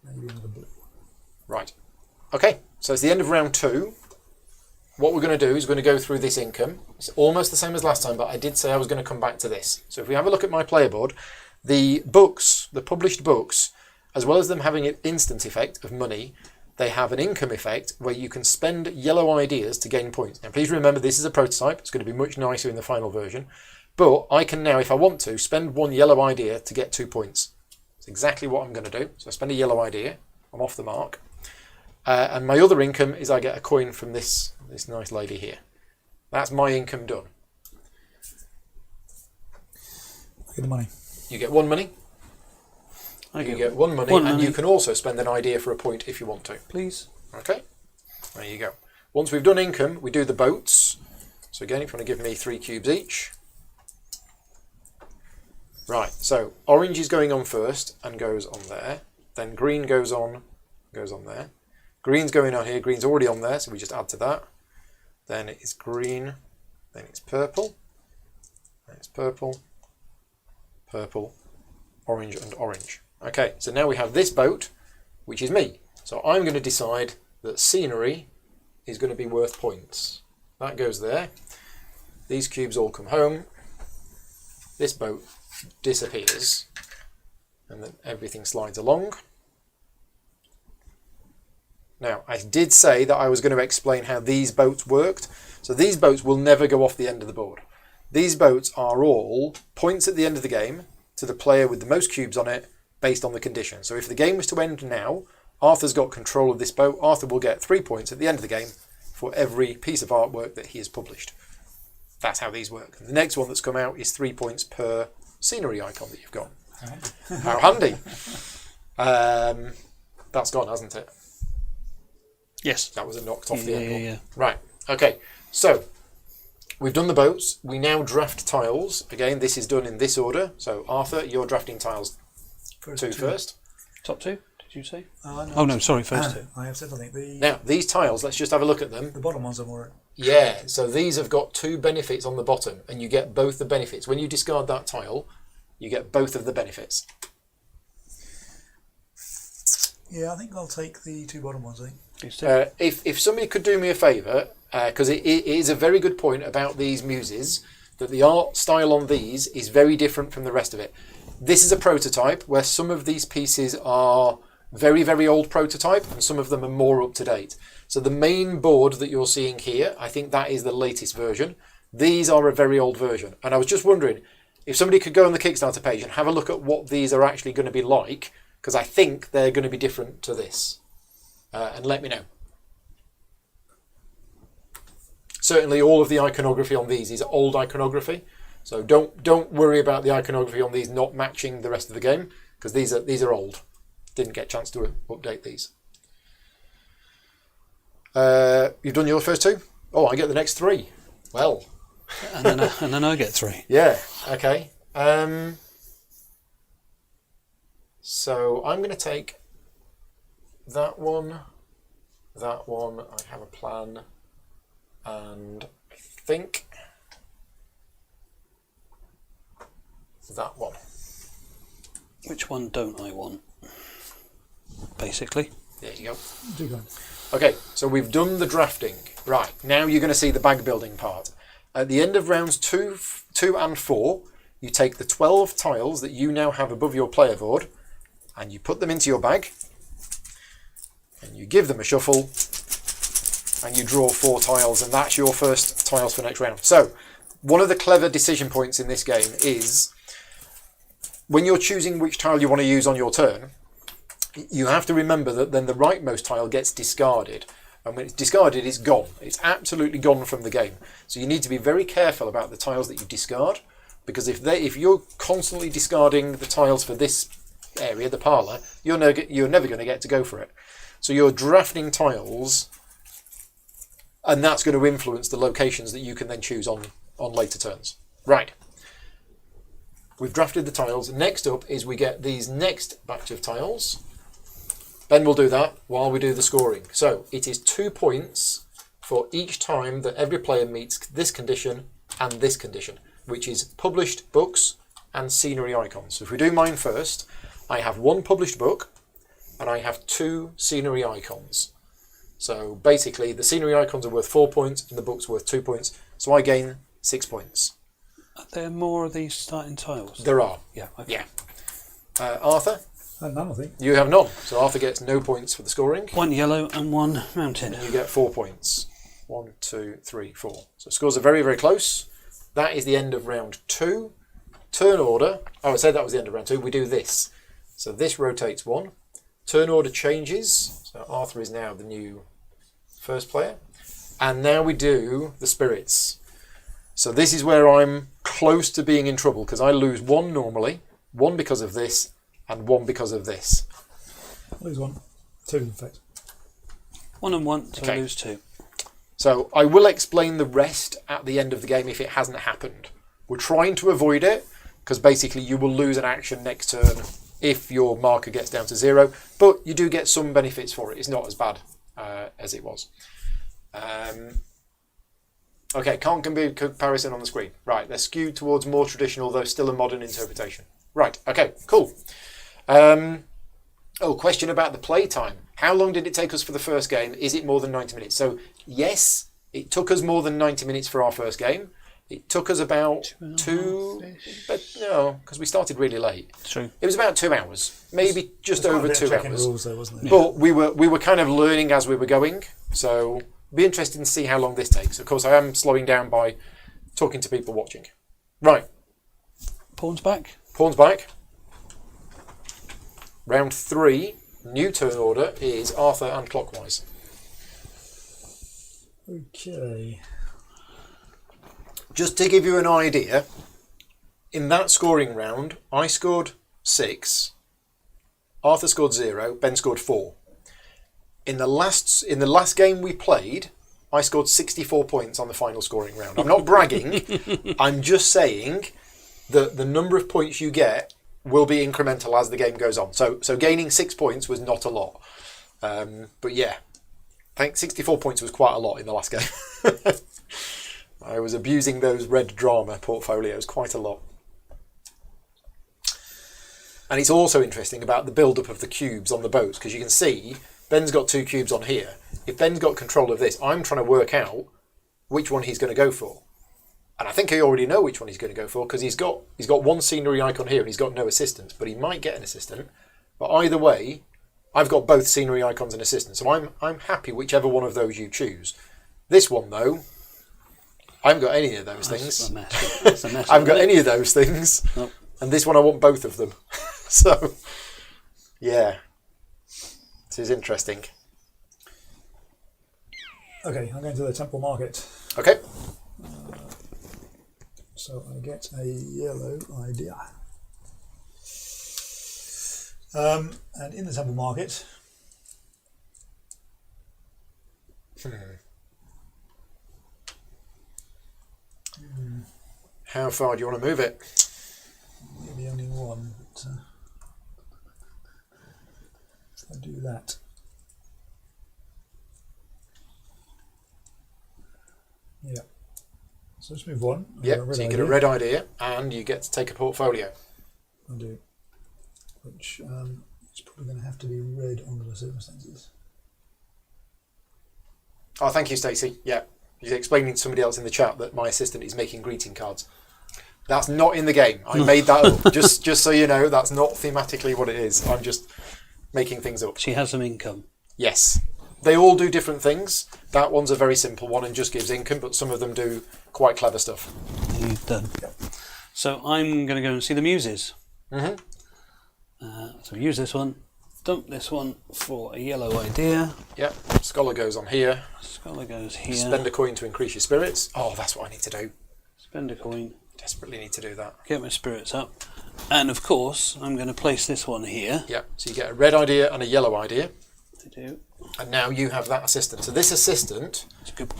S3: Maybe another blue one.
S1: Right. Okay. So it's the end of round 2. What we're going to do is we're going to go through this income. It's almost the same as last time, but I did say I was going to come back to this. So if we have a look at my player board, the books, the published books, as well as them having an instant effect of money, they have an income effect where you can spend yellow ideas to gain points. Now please remember this is a prototype, it's going to be much nicer in the final version, but I can now, if I want to, spend 1 yellow idea to get 2 points. That's exactly what I'm going to do. So I spend a yellow idea, I'm off the mark, and my other income is I get a coin from this nice lady here. That's my income done.
S3: I get the money.
S1: You get 1 money. You get 1 money, and you can also spend an idea for a point if you want to.
S2: Please.
S1: Okay, there you go. Once we've done income, we do the boats. So again, if you want to give me 3 cubes each. Right, so orange is going on first and goes on there. Then green goes on there. Green's going on here. Green's already on there, so we just add to that. Then it's green. Then it's purple. Then it's purple, purple, orange, and orange. Okay, so now we have this boat, which is me. So I'm going to decide that scenery is going to be worth points. That goes there. These cubes all come home. This boat disappears. And then everything slides along. Now, I did say that I was going to explain how these boats worked. So these boats will never go off the end of the board. These boats are all points at the end of the game to the player with the most cubes on it, based on the condition. So if the game was to end now, Arthur's got control of this boat. Arthur will get 3 points at the end of the game for every piece of artwork that he has published. That's how these work. And the next one that's come out is 3 points per scenery icon that you've got. How handy. That's gone, hasn't it?
S2: Yes.
S1: That was a knocked off the end one.
S2: Yeah.
S1: Right, okay. So, we've done the boats. We now draft tiles. Again, this is done in this order. So, Arthur, you're drafting tiles first.
S2: Top 2, did you say?
S3: No.
S2: Oh, no, sorry, first 2.
S3: I have said, I think.
S1: Now, these tiles, let's just have a look at them.
S3: The bottom ones are more...
S1: Yeah, so these have got 2 benefits on the bottom, and you get both the benefits. When you discard that tile, you get both of the benefits.
S3: Yeah, I think I'll take the 2 bottom ones, I think.
S1: If somebody could do me a favour, because it is a very good point about these muses, that the art style on these is very different from the rest of it. This is a prototype where some of these pieces are very, very old prototype and some of them are more up to date. So the main board that you're seeing here, I think that is the latest version. These are a very old version. And I was just wondering if somebody could go on the Kickstarter page and have a look at what these are actually going to be like, because I think they're going to be different to this. And let me know. Certainly all of the iconography on these is old iconography. So don't worry about the iconography on these not matching the rest of the game, because these are old. Didn't get a chance to update these. You've done your first 2? Oh, I get the next 3. Well.
S2: And then I get 3.
S1: Yeah, okay. So I'm going to take that one. I have a plan. And I think that one.
S2: Which one don't I want? Basically.
S1: There you go.
S3: Do go.
S1: Okay, so we've done the drafting. Right, now you're going to see the bag building part. At the end of rounds 2 and 4, you take the 12 tiles that you now have above your player board and you put them into your bag and you give them a shuffle and you draw 4 tiles, and that's your first tiles for next round. So, one of the clever decision points in this game is when you're choosing which tile you want to use on your turn, you have to remember that then the rightmost tile gets discarded. And when it's discarded, it's gone. It's absolutely gone from the game. So you need to be very careful about the tiles that you discard, because if you're constantly discarding the tiles for this area, the parlour, you're never going to get to go for it. So you're drafting tiles, and that's going to influence the locations that you can then choose on later turns. Right. We've drafted the tiles. Next up is we get these next batch of tiles. Ben will do that while we do the scoring. So it is 2 points for each time that every player meets this condition and this condition, which is published books and scenery icons. So if we do mine first, I have 1 published book and I have 2 scenery icons. So basically the scenery icons are worth 4 points and the book's worth 2 points. So I gain 6 points.
S2: Are there more of these starting tiles?
S1: There are.
S2: Yeah. Okay.
S1: Yeah. Arthur?
S3: And none, I think.
S1: You have none. So Arthur gets no points for the scoring.
S2: 1 yellow and 1 mountain.
S1: And you get 4 points. 1, 2, 3, 4. So scores are very, very close. That is the end of round 2. Turn order. Oh, I said that was the end of round 2. We do this. So this rotates 1. Turn order changes. So Arthur is now the new first player. And now we do the spirits. So this is where I'm close to being in trouble because I lose 1 normally, 1 because of this, and 1 because of this.
S3: Lose 1. 2, in fact.
S2: 1 and 1, so
S1: Okay.
S2: I lose 2.
S1: So I will explain the rest at the end of the game if it hasn't happened. We're trying to avoid it because basically you will lose an action next turn if your marker gets down to 0, but you do get some benefits for it. It's not as bad as it was. Okay, can't be comparison on the screen. Right, they're skewed towards more traditional, though still a modern interpretation. Right, okay, cool. Question about the play time. How long did it take us for the first game? Is it more than 90 minutes? So, yes, it took us more than 90 minutes for our first game. It took us about 2, but no, because we started really late.
S2: True.
S1: It was about 2 hours, maybe just
S3: There's quite a
S1: over
S3: bit of
S1: 2
S3: checking
S1: hours.
S3: rules there, wasn't there?
S1: But we were kind of learning as we were going, so be interested to see how long this takes. Of course, I am slowing down by talking to people watching. Right,
S2: Pawns back.
S1: pawns back. Round 3, new turn order is Arthur and clockwise.
S3: Okay.
S1: Just to give you an idea, in that scoring round, I scored 6, Arthur scored 0, Ben scored 4. In the last game we played, I scored 64 points on the final scoring round. I'm not bragging. I'm just saying that the number of points you get will be incremental as the game goes on. So gaining 6 points was not a lot. But yeah, I think 64 points was quite a lot in the last game. I was abusing those red drama portfolios quite a lot. And it's also interesting about the build-up of the cubes on the boats, because you can see Ben's got 2 cubes on here. If Ben's got control of this, I'm trying to work out which one he's going to go for. And I think I already know which one he's going to go for, because he's got 1 scenery icon here and he's got no assistant, but he might get an assistant. But either way, I've got both scenery icons and assistant, so I'm happy whichever one of those you choose. This one, though, I haven't got any of those things.
S2: A mess. That's a mess.
S1: I haven't got any of those things.
S2: Nope.
S1: And this one, I want both of them. So, yeah. This is interesting.
S3: Okay, I'm going to the temple market.
S1: Okay.
S3: So I get a yellow idea. And in the temple market,
S1: How far do you want to move it?
S3: maybe only 1, but if I do that. Yeah. So let's move 1. I've got a
S1: Yep,
S3: red
S1: so you get
S3: idea.
S1: a red idea and you get to take a portfolio.
S3: I do. Which is probably going to have to be red under the circumstances.
S1: Oh, thank you, Stacey. Yeah. You're explaining to somebody else in the chat that my assistant is making greeting cards. That's not in the game. I made that up. Just so you know, that's not thematically what it is. I'm just making things up.
S2: She has some income.
S1: Yes. They all do different things. That one's a very simple one and just gives income, but some of them do quite clever stuff.
S2: You've done. So I'm going to go and see the muses.
S1: Mm-hmm.
S2: So use this one, dump this one for a yellow idea.
S1: Yep. Scholar goes on here.
S2: Scholar goes here.
S1: Spend a coin to increase your spirits. Oh, that's what I need to do.
S2: Spend a coin.
S1: Desperately need to do that.
S2: Get my spirits up. And of course, I'm going to place this one here.
S1: Yep. So you get a red idea and a yellow idea.
S2: I do.
S1: And now you have that assistant. So this assistant,
S2: It's a good.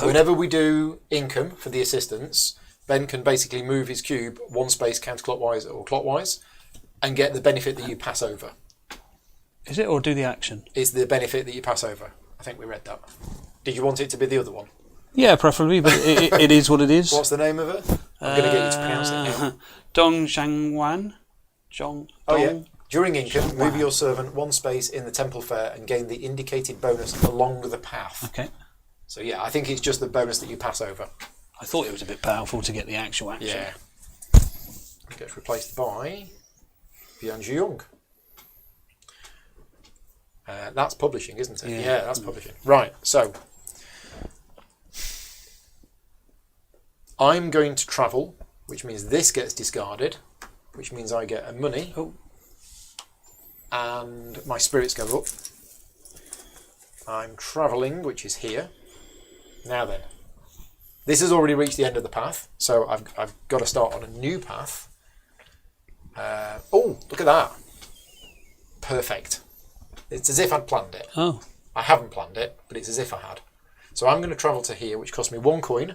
S1: whenever we do income for the assistants, Ben can basically move his cube 1 space counterclockwise or clockwise and get the benefit that you pass over.
S2: Is it, or do the action?
S1: It's the benefit that you pass over. I think we read that. Did you want it to be the other one?
S2: Yeah, preferably, but it is what it is.
S1: What's the name of it? I'm going to get you to pronounce it now.
S2: Dong Zhangwan. Dong.
S1: Oh yeah. During income, move your servant 1 space in the temple fair and gain the indicated bonus along the path.
S2: Okay.
S1: So yeah, I think it's just the bonus that you pass over.
S2: I thought it was a bit powerful to get the actual action.
S1: Yeah. It gets replaced by Bian Jiang. That's publishing, isn't it?
S2: Yeah.
S1: Yeah, that's publishing. Right, so I'm going to travel, which means this gets discarded, which means I get a money, and my spirits go up. I'm travelling, which is here. Now then, this has already reached the end of the path, so I've got to start on a new path. Oh, look at that. Perfect. It's as if I'd planned it.
S2: Oh.
S1: I haven't planned it, but it's as if I had. So I'm going to travel to here, which costs me 1 coin,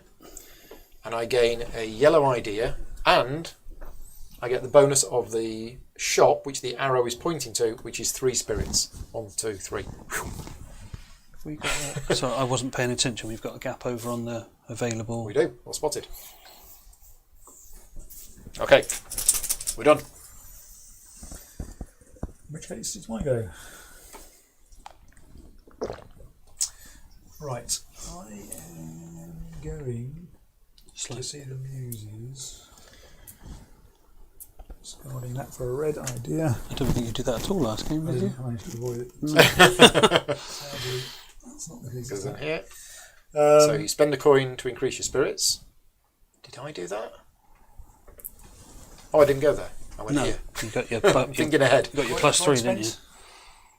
S1: and I gain a yellow idea, and I get the bonus of the shop, which the arrow is pointing to, which is 3 spirits. 1, 2, 3. Whew.
S2: We got that. So I wasn't paying attention. We've got a gap over on the available.
S1: We do. Well spotted. Okay. We're done.
S3: In which case did mine go? Right. I am going to see the muses. Discarding that for a red idea.
S2: I don't think you did that at all last game, did you?
S3: I managed to avoid it. Sadly, that's not the case.
S1: Goes in here. So you spend a coin to increase your spirits. Did I do that? Oh, I didn't go there. I went here.
S2: You got your
S1: I'm thinking ahead.
S2: You got your +3, didn't you?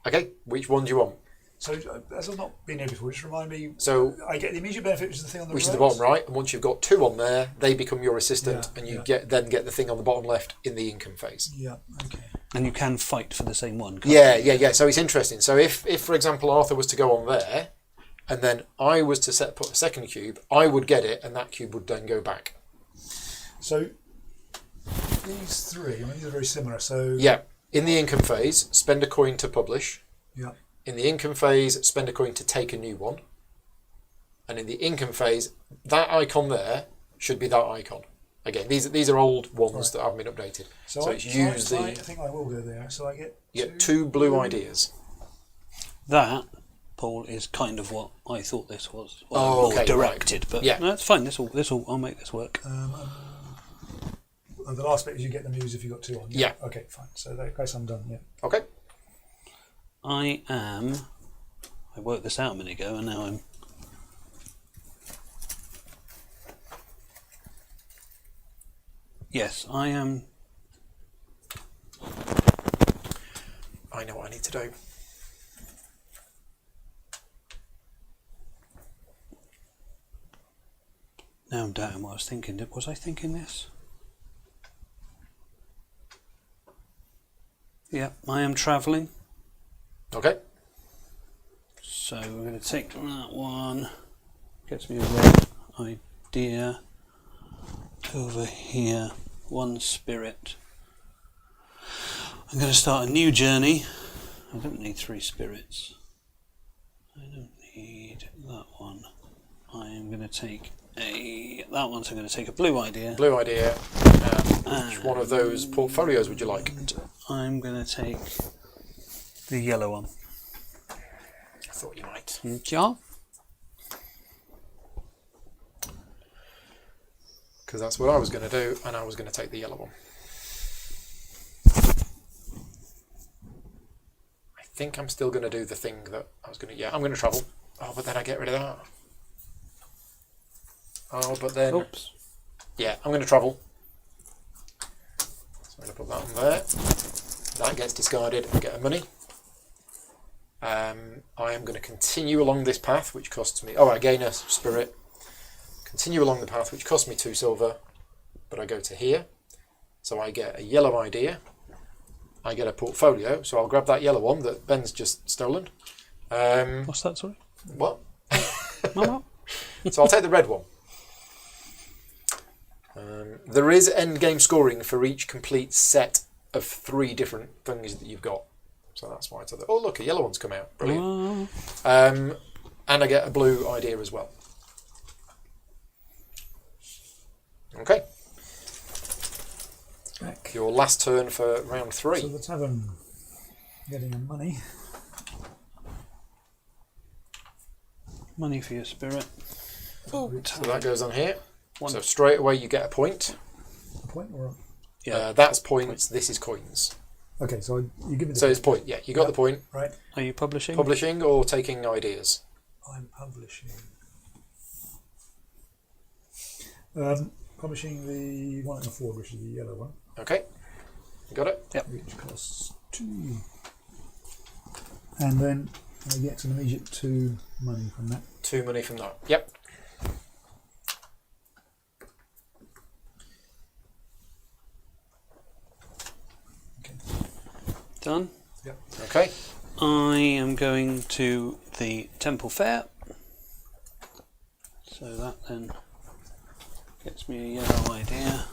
S1: Okay, which one do you want?
S3: So, as I've not been here before, just remind me.
S1: So
S3: I get the immediate benefit, which is the thing on the
S1: which
S3: right.
S1: is the bottom right, and once you've got 2 on there, they become your assistant,
S3: Yeah,
S1: and you
S3: yeah.
S1: get the thing on the bottom left in the income phase.
S3: Yeah. Okay.
S2: And you can fight for the same one. Can't
S1: Yeah,
S2: you?
S1: yeah. So it's interesting. So if for example Arthur was to go on there, and then I was to put a second cube, I would get it, and that cube would then go back.
S3: So these 3, I mean, these are very similar. So
S1: Yeah. In the income phase, spend a coin to publish.
S3: Yeah.
S1: In the income phase, spend a coin to take a new one. And in the income phase, that icon there should be that icon. Again, these are old ones that haven't been updated. So it's use
S3: I think I will go there. So I get
S1: 2 blue ideas.
S2: That, Paul, is kind of what I thought this was. Well,
S1: Oh,
S2: more
S1: okay,
S2: directed,
S1: right.
S2: but
S1: Yeah.
S2: no, it's fine. This will. I'll make this work.
S3: the last bit is you get the muse if you got 2 on.
S1: Yeah.
S3: Okay, fine. So that guess I'm done. Yeah.
S1: Okay.
S2: I worked this out a minute ago, and now I'm. Yes, I am.
S1: I know what I need to do.
S2: Now I'm doubting what I was thinking. Was I thinking this? Yeah, I am travelling.
S1: Okay.
S2: So we're going to take that one. Gets me a red idea. Over here, 1 spirit. I'm going to start a new journey. I don't need 3 spirits. I don't need that one. I am going to take that one, so I'm going to take a blue idea.
S1: Blue idea. Which one of those portfolios would you like?
S2: I'm going to take the yellow one.
S1: I thought you might.
S2: Yeah.
S1: Because that's what I was going to do, and I was going to take the yellow one. I think I'm still going to do the thing that I was going to... Yeah, I'm going to travel. Oh, but then I get rid of that. Oh, but then...
S2: Oops.
S1: Yeah, I'm going to travel. So I'm going to put that on there. That gets discarded. I get a money. I am going to continue along this path, which costs me... Oh, I gain a spirit. Continue along the path, which costs me 2 silver. But I go to here. So I get a yellow idea. I get a portfolio. So I'll grab that yellow one that Ben's just stolen.
S2: What's that, sorry?
S1: What?
S2: Mama?
S1: So I'll take the red one. There is end game scoring for each complete set of 3 different things that you've got. So that's why it's at the... Oh, look, a yellow one's come out. Brilliant. And I get a blue idea as well. Okay.
S3: Back.
S1: Your last turn for round 3.
S3: So the tavern getting a money.
S2: Money for your spirit.
S1: So that goes on here.
S2: 1.
S1: So straight away you get a point.
S3: A point or
S2: Yeah.
S1: That's points. This is coins.
S3: Okay, so you give me the
S1: So it's point. Yeah, you got the point.
S3: right.
S2: Are you publishing?
S1: Publishing or taking ideas?
S3: I'm publishing. Publishing the 1 and a 4, which is the yellow one.
S1: Okay, you got it.
S2: Yep.
S3: Which costs 2. And then I get an immediate 2 money from that.
S1: 2 money from that. Yep.
S3: Okay.
S2: Done.
S3: Yep.
S1: Okay.
S2: I am going to the Temple Fair. So that then gets me a yellow idea.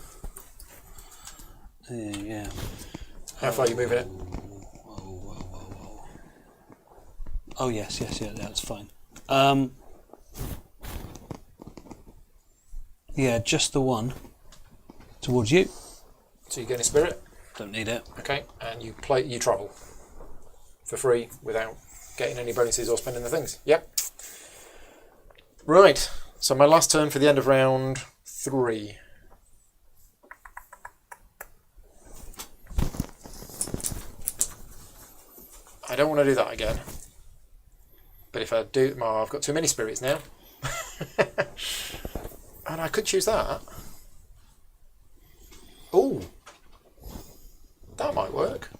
S2: Yeah.
S1: How far are you moving it?
S2: Whoa. Oh yes, that's fine. Yeah, just the one towards you.
S1: So you get a spirit.
S2: Don't need it.
S1: Okay, and you travel for free without getting any bonuses or spending the things. Yep. Right. So my last turn for the end of round 3. I don't want to do that again. But if I do, well, I've got too many spirits now. And I could choose that. Oh, that might work.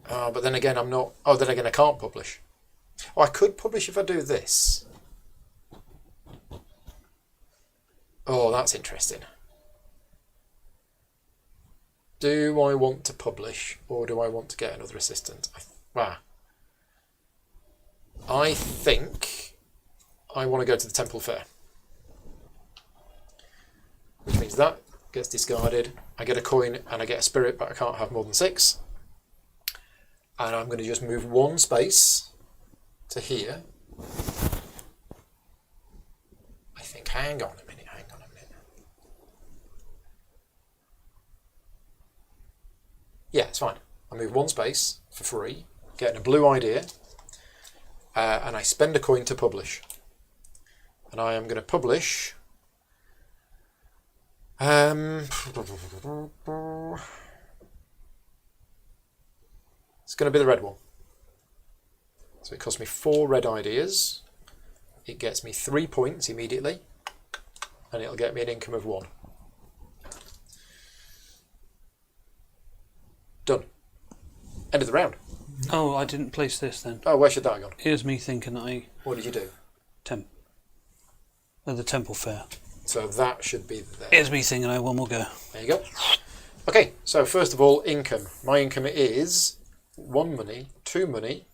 S1: But then again, I'm not. Oh, then again, I can't publish. Oh, I could publish if I do this. Oh, that's interesting. Do I want to publish, or do I want to get another assistant? I think I want to go to the Temple Fair. Which means that gets discarded. I get a coin and I get a spirit, but I can't have more than 6. And I'm going to just move 1 space to here. I think, hang on a minute. Yeah, it's fine. I move 1 space for free, getting a blue idea, and I spend a coin to publish. And I am going to publish. It's going to be the red one. So it costs me 4 red ideas. It gets me 3 points immediately, and it'll get me an income of 1. Done. End of the round.
S2: Oh, I didn't place this then.
S1: Oh, where should that have gone?
S2: Here's me thinking
S1: What did you do?
S2: The Temple Fair.
S1: So that should be there.
S2: Here's me thinking I have one more go.
S1: There you go. Okay, so first of all, income. My income is 1 money, 2 money.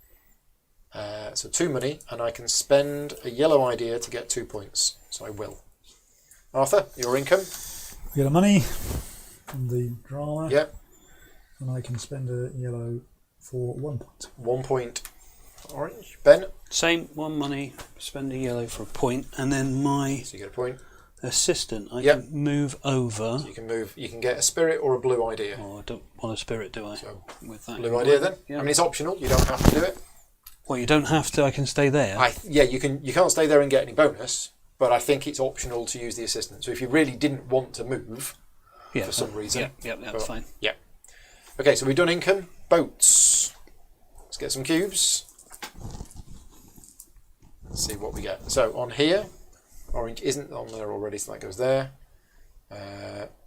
S1: So 2 money, and I can spend a yellow idea to get 2 points. So I will. Arthur, your income?
S3: I get a money from the drama.
S1: Yep.
S3: And I can spend a yellow for 1 point.
S1: 1 point. Orange. Ben?
S2: Same, 1 money, spend a yellow for a point, and then my
S1: So you get a point.
S2: assistant, I
S1: Yep.
S2: can move over.
S1: So you can get a spirit or a blue idea.
S2: Oh, I don't want a spirit, do I?
S1: So
S2: With that
S1: blue idea then?
S2: Yeah.
S1: I mean, it's optional. You don't have to do it.
S2: Well, you don't have to. I can stay there.
S1: You can't stay there and get any bonus, but I think it's optional to use the assistant. So if you really didn't want to move for some reason.
S2: Yeah, that's fine.
S1: Yeah. Okay, so we've done income. Boats. Let's get some cubes. Let's see what we get. So on here, orange isn't on there already, so that goes there.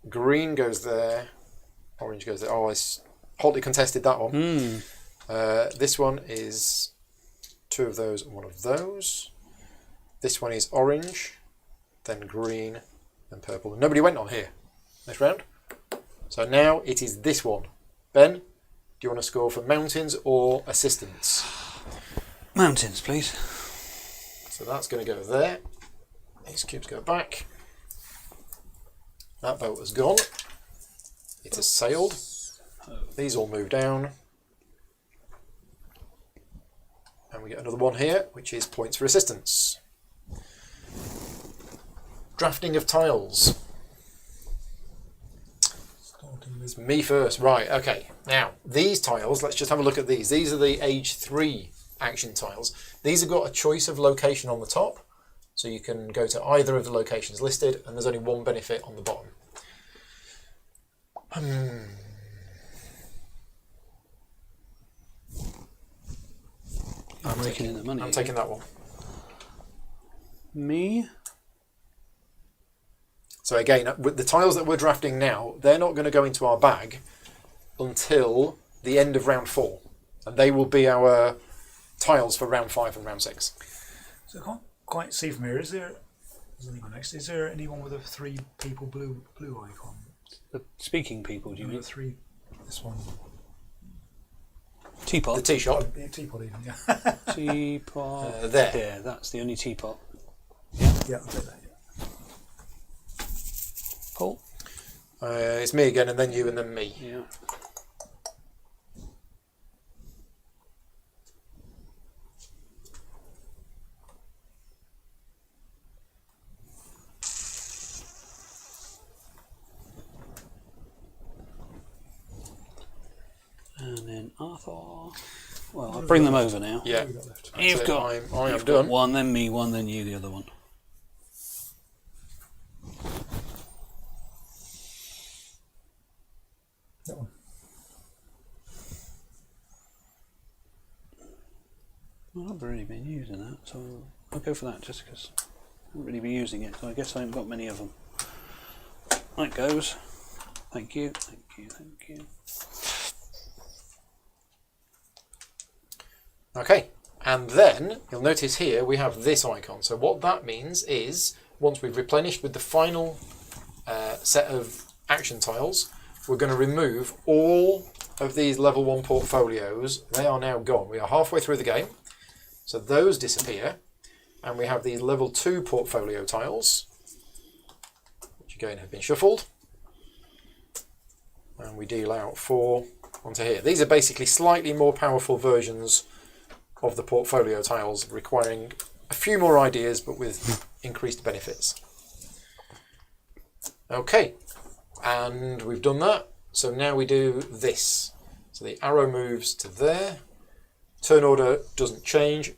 S1: Green goes there. Orange goes there. Oh, I hotly contested that one. This one is 2 of those and 1 of those. This one is orange, then green, then purple. Nobody went on here this round. So now it is this one. Ben, do you want to score for mountains or assistance?
S2: Mountains, please.
S1: So that's going to go there. These cubes go back. That boat has gone. It has sailed. These all move down. And we get another one here, which is points for assistance. Drafting of tiles. It's me first. Right, okay. Now, these tiles, let's just have a look at these. These are the age 3 action tiles. These have got a choice of location on the top. So you can go to either of the locations listed, and there's only one benefit on the bottom.
S2: You're raking in the money.
S1: I'm taking that one.
S2: Me?
S1: So again, with the tiles that we're drafting now, they're not going to go into our bag until the end of round 4. And they will be our tiles for round 5 and round 6.
S3: So I can't quite see from here. Is there? There's anyone next? Is there anyone with a 3 people blue icon?
S2: The speaking people, do you mean?
S3: 3. This one.
S2: Teapot.
S1: The tea shop.
S3: Yeah, teapot even. Yeah.
S2: Teapot.
S1: There.
S2: Yeah, that's the only teapot.
S3: Yeah, I'll take that. Yeah.
S2: Paul.
S1: It's me again, and then you, and then me.
S2: Yeah. And then Arthur. Well, I'll bring them over now.
S1: Yeah.
S3: What have we got left?
S2: You've got,
S1: I am
S2: you've
S1: done.
S2: got one, then me, one, then you, the other one.
S3: That one.
S2: Well, I've really been using that, so I'll go for that just because I haven't really been using it, so I guess I haven't got many of them. That goes. Thank you, thank you, thank you.
S1: Okay, and then you'll notice here we have this icon. So what that means is once we've replenished with the final set of action tiles, we're going to remove all of these level 1 portfolios. They are now gone. We are halfway through the game, so those disappear, and we have these level 2 portfolio tiles, which again have been shuffled, and we deal out 4 onto here. These are basically slightly more powerful versions of the portfolio tiles, requiring a few more ideas but with increased benefits. Okay, and we've done that, so now we do this. So the arrow moves to there, turn order doesn't change.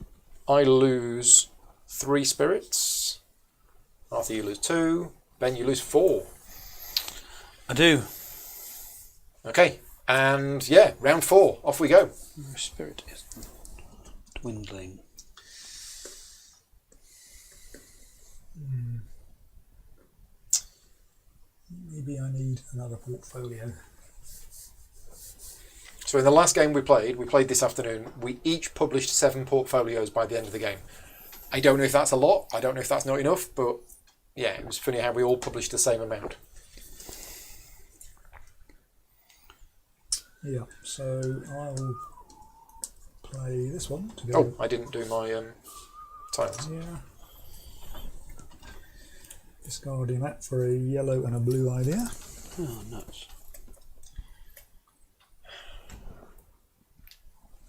S1: I lose 3 spirits, Arthur you lose 2, Ben you lose 4.
S2: I do.
S1: Okay, and yeah, round 4, off we go.
S2: My spirit is dwindling.
S3: Maybe I need another portfolio.
S1: So in the last game we played this afternoon, we each published 7 portfolios by the end of the game. I don't know if that's a lot, I don't know if that's not enough, but yeah, it was funny how we all published the same amount.
S3: Yeah, so I'll play this one to go.
S1: Oh, I didn't do my tiles.
S3: Yeah. Discarding that for a yellow and a blue idea.
S2: Oh, nuts.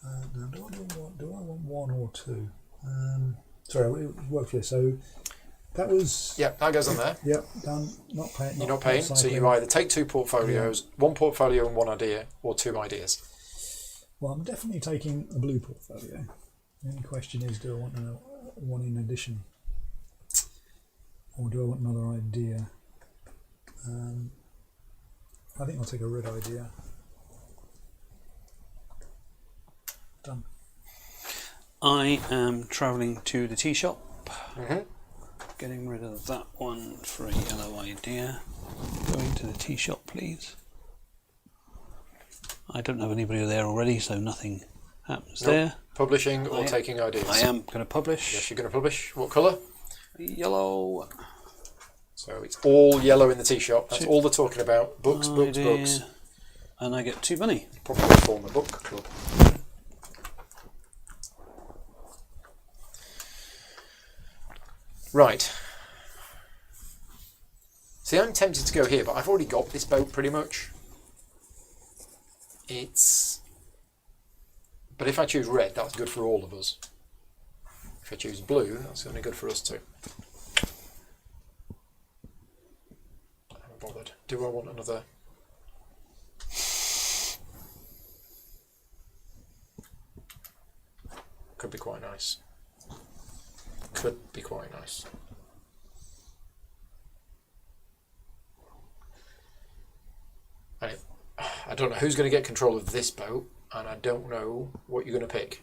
S3: Now, do I want 1 or 2? Sorry, it worked here. So that was.
S1: Yeah, that goes on there.
S3: Yep, done. Not paying.
S1: You're not paying, so you either take 2 portfolios, 1 portfolio and 1 idea, or 2 ideas.
S3: Well, I'm definitely taking a blue portfolio. The only question is, do I want one in addition? Or do I want another idea? I think I'll take a red idea. Done.
S2: I am travelling to the tea shop.
S1: Mm-hmm.
S2: Getting rid of that one for a yellow idea. Going to the tea shop, please. I don't have anybody there already, so nothing happens there.
S1: Publishing or taking ideas?
S2: I am going to publish.
S1: Yes, you're going to publish. What colour?
S2: Yellow.
S1: So it's all yellow in the tea shop. That's all they're talking about. Books, books,
S2: Idea.
S1: books.
S2: And I get 2 money.
S1: Probably form a book club. Right. See, I'm tempted to go here, but I've already got this boat pretty much. But if I choose red, that's good for all of us. If I choose blue, that's only good for us too. I haven't bothered. Do I want another? Could be quite nice. Could be quite nice. I don't know who's going to get control of this boat, and I don't know what you're going to pick.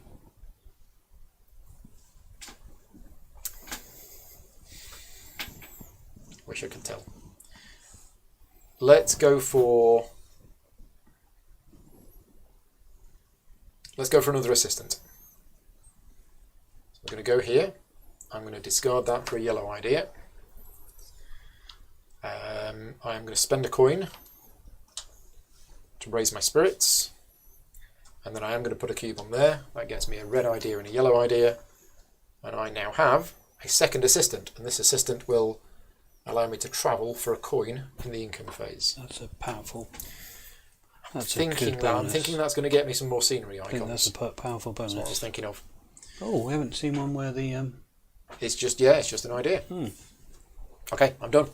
S1: Wish I could tell. Let's go for another assistant. So I'm going to go here. I'm going to discard that for a yellow idea. I'm going to spend a coin to raise my spirits. And then I am going to put a cube on there. That gets me a red idea and a yellow idea. And I now have a second assistant. And this assistant will allow me to travel for a coin in the income phase.
S2: That's a powerful...
S1: I'm thinking that's going to get me some more scenery icons.
S2: I think that's a powerful bonus.
S1: That's what I was thinking of.
S2: Oh, we haven't seen one where the...
S1: It's just an idea. Okay, I'm done.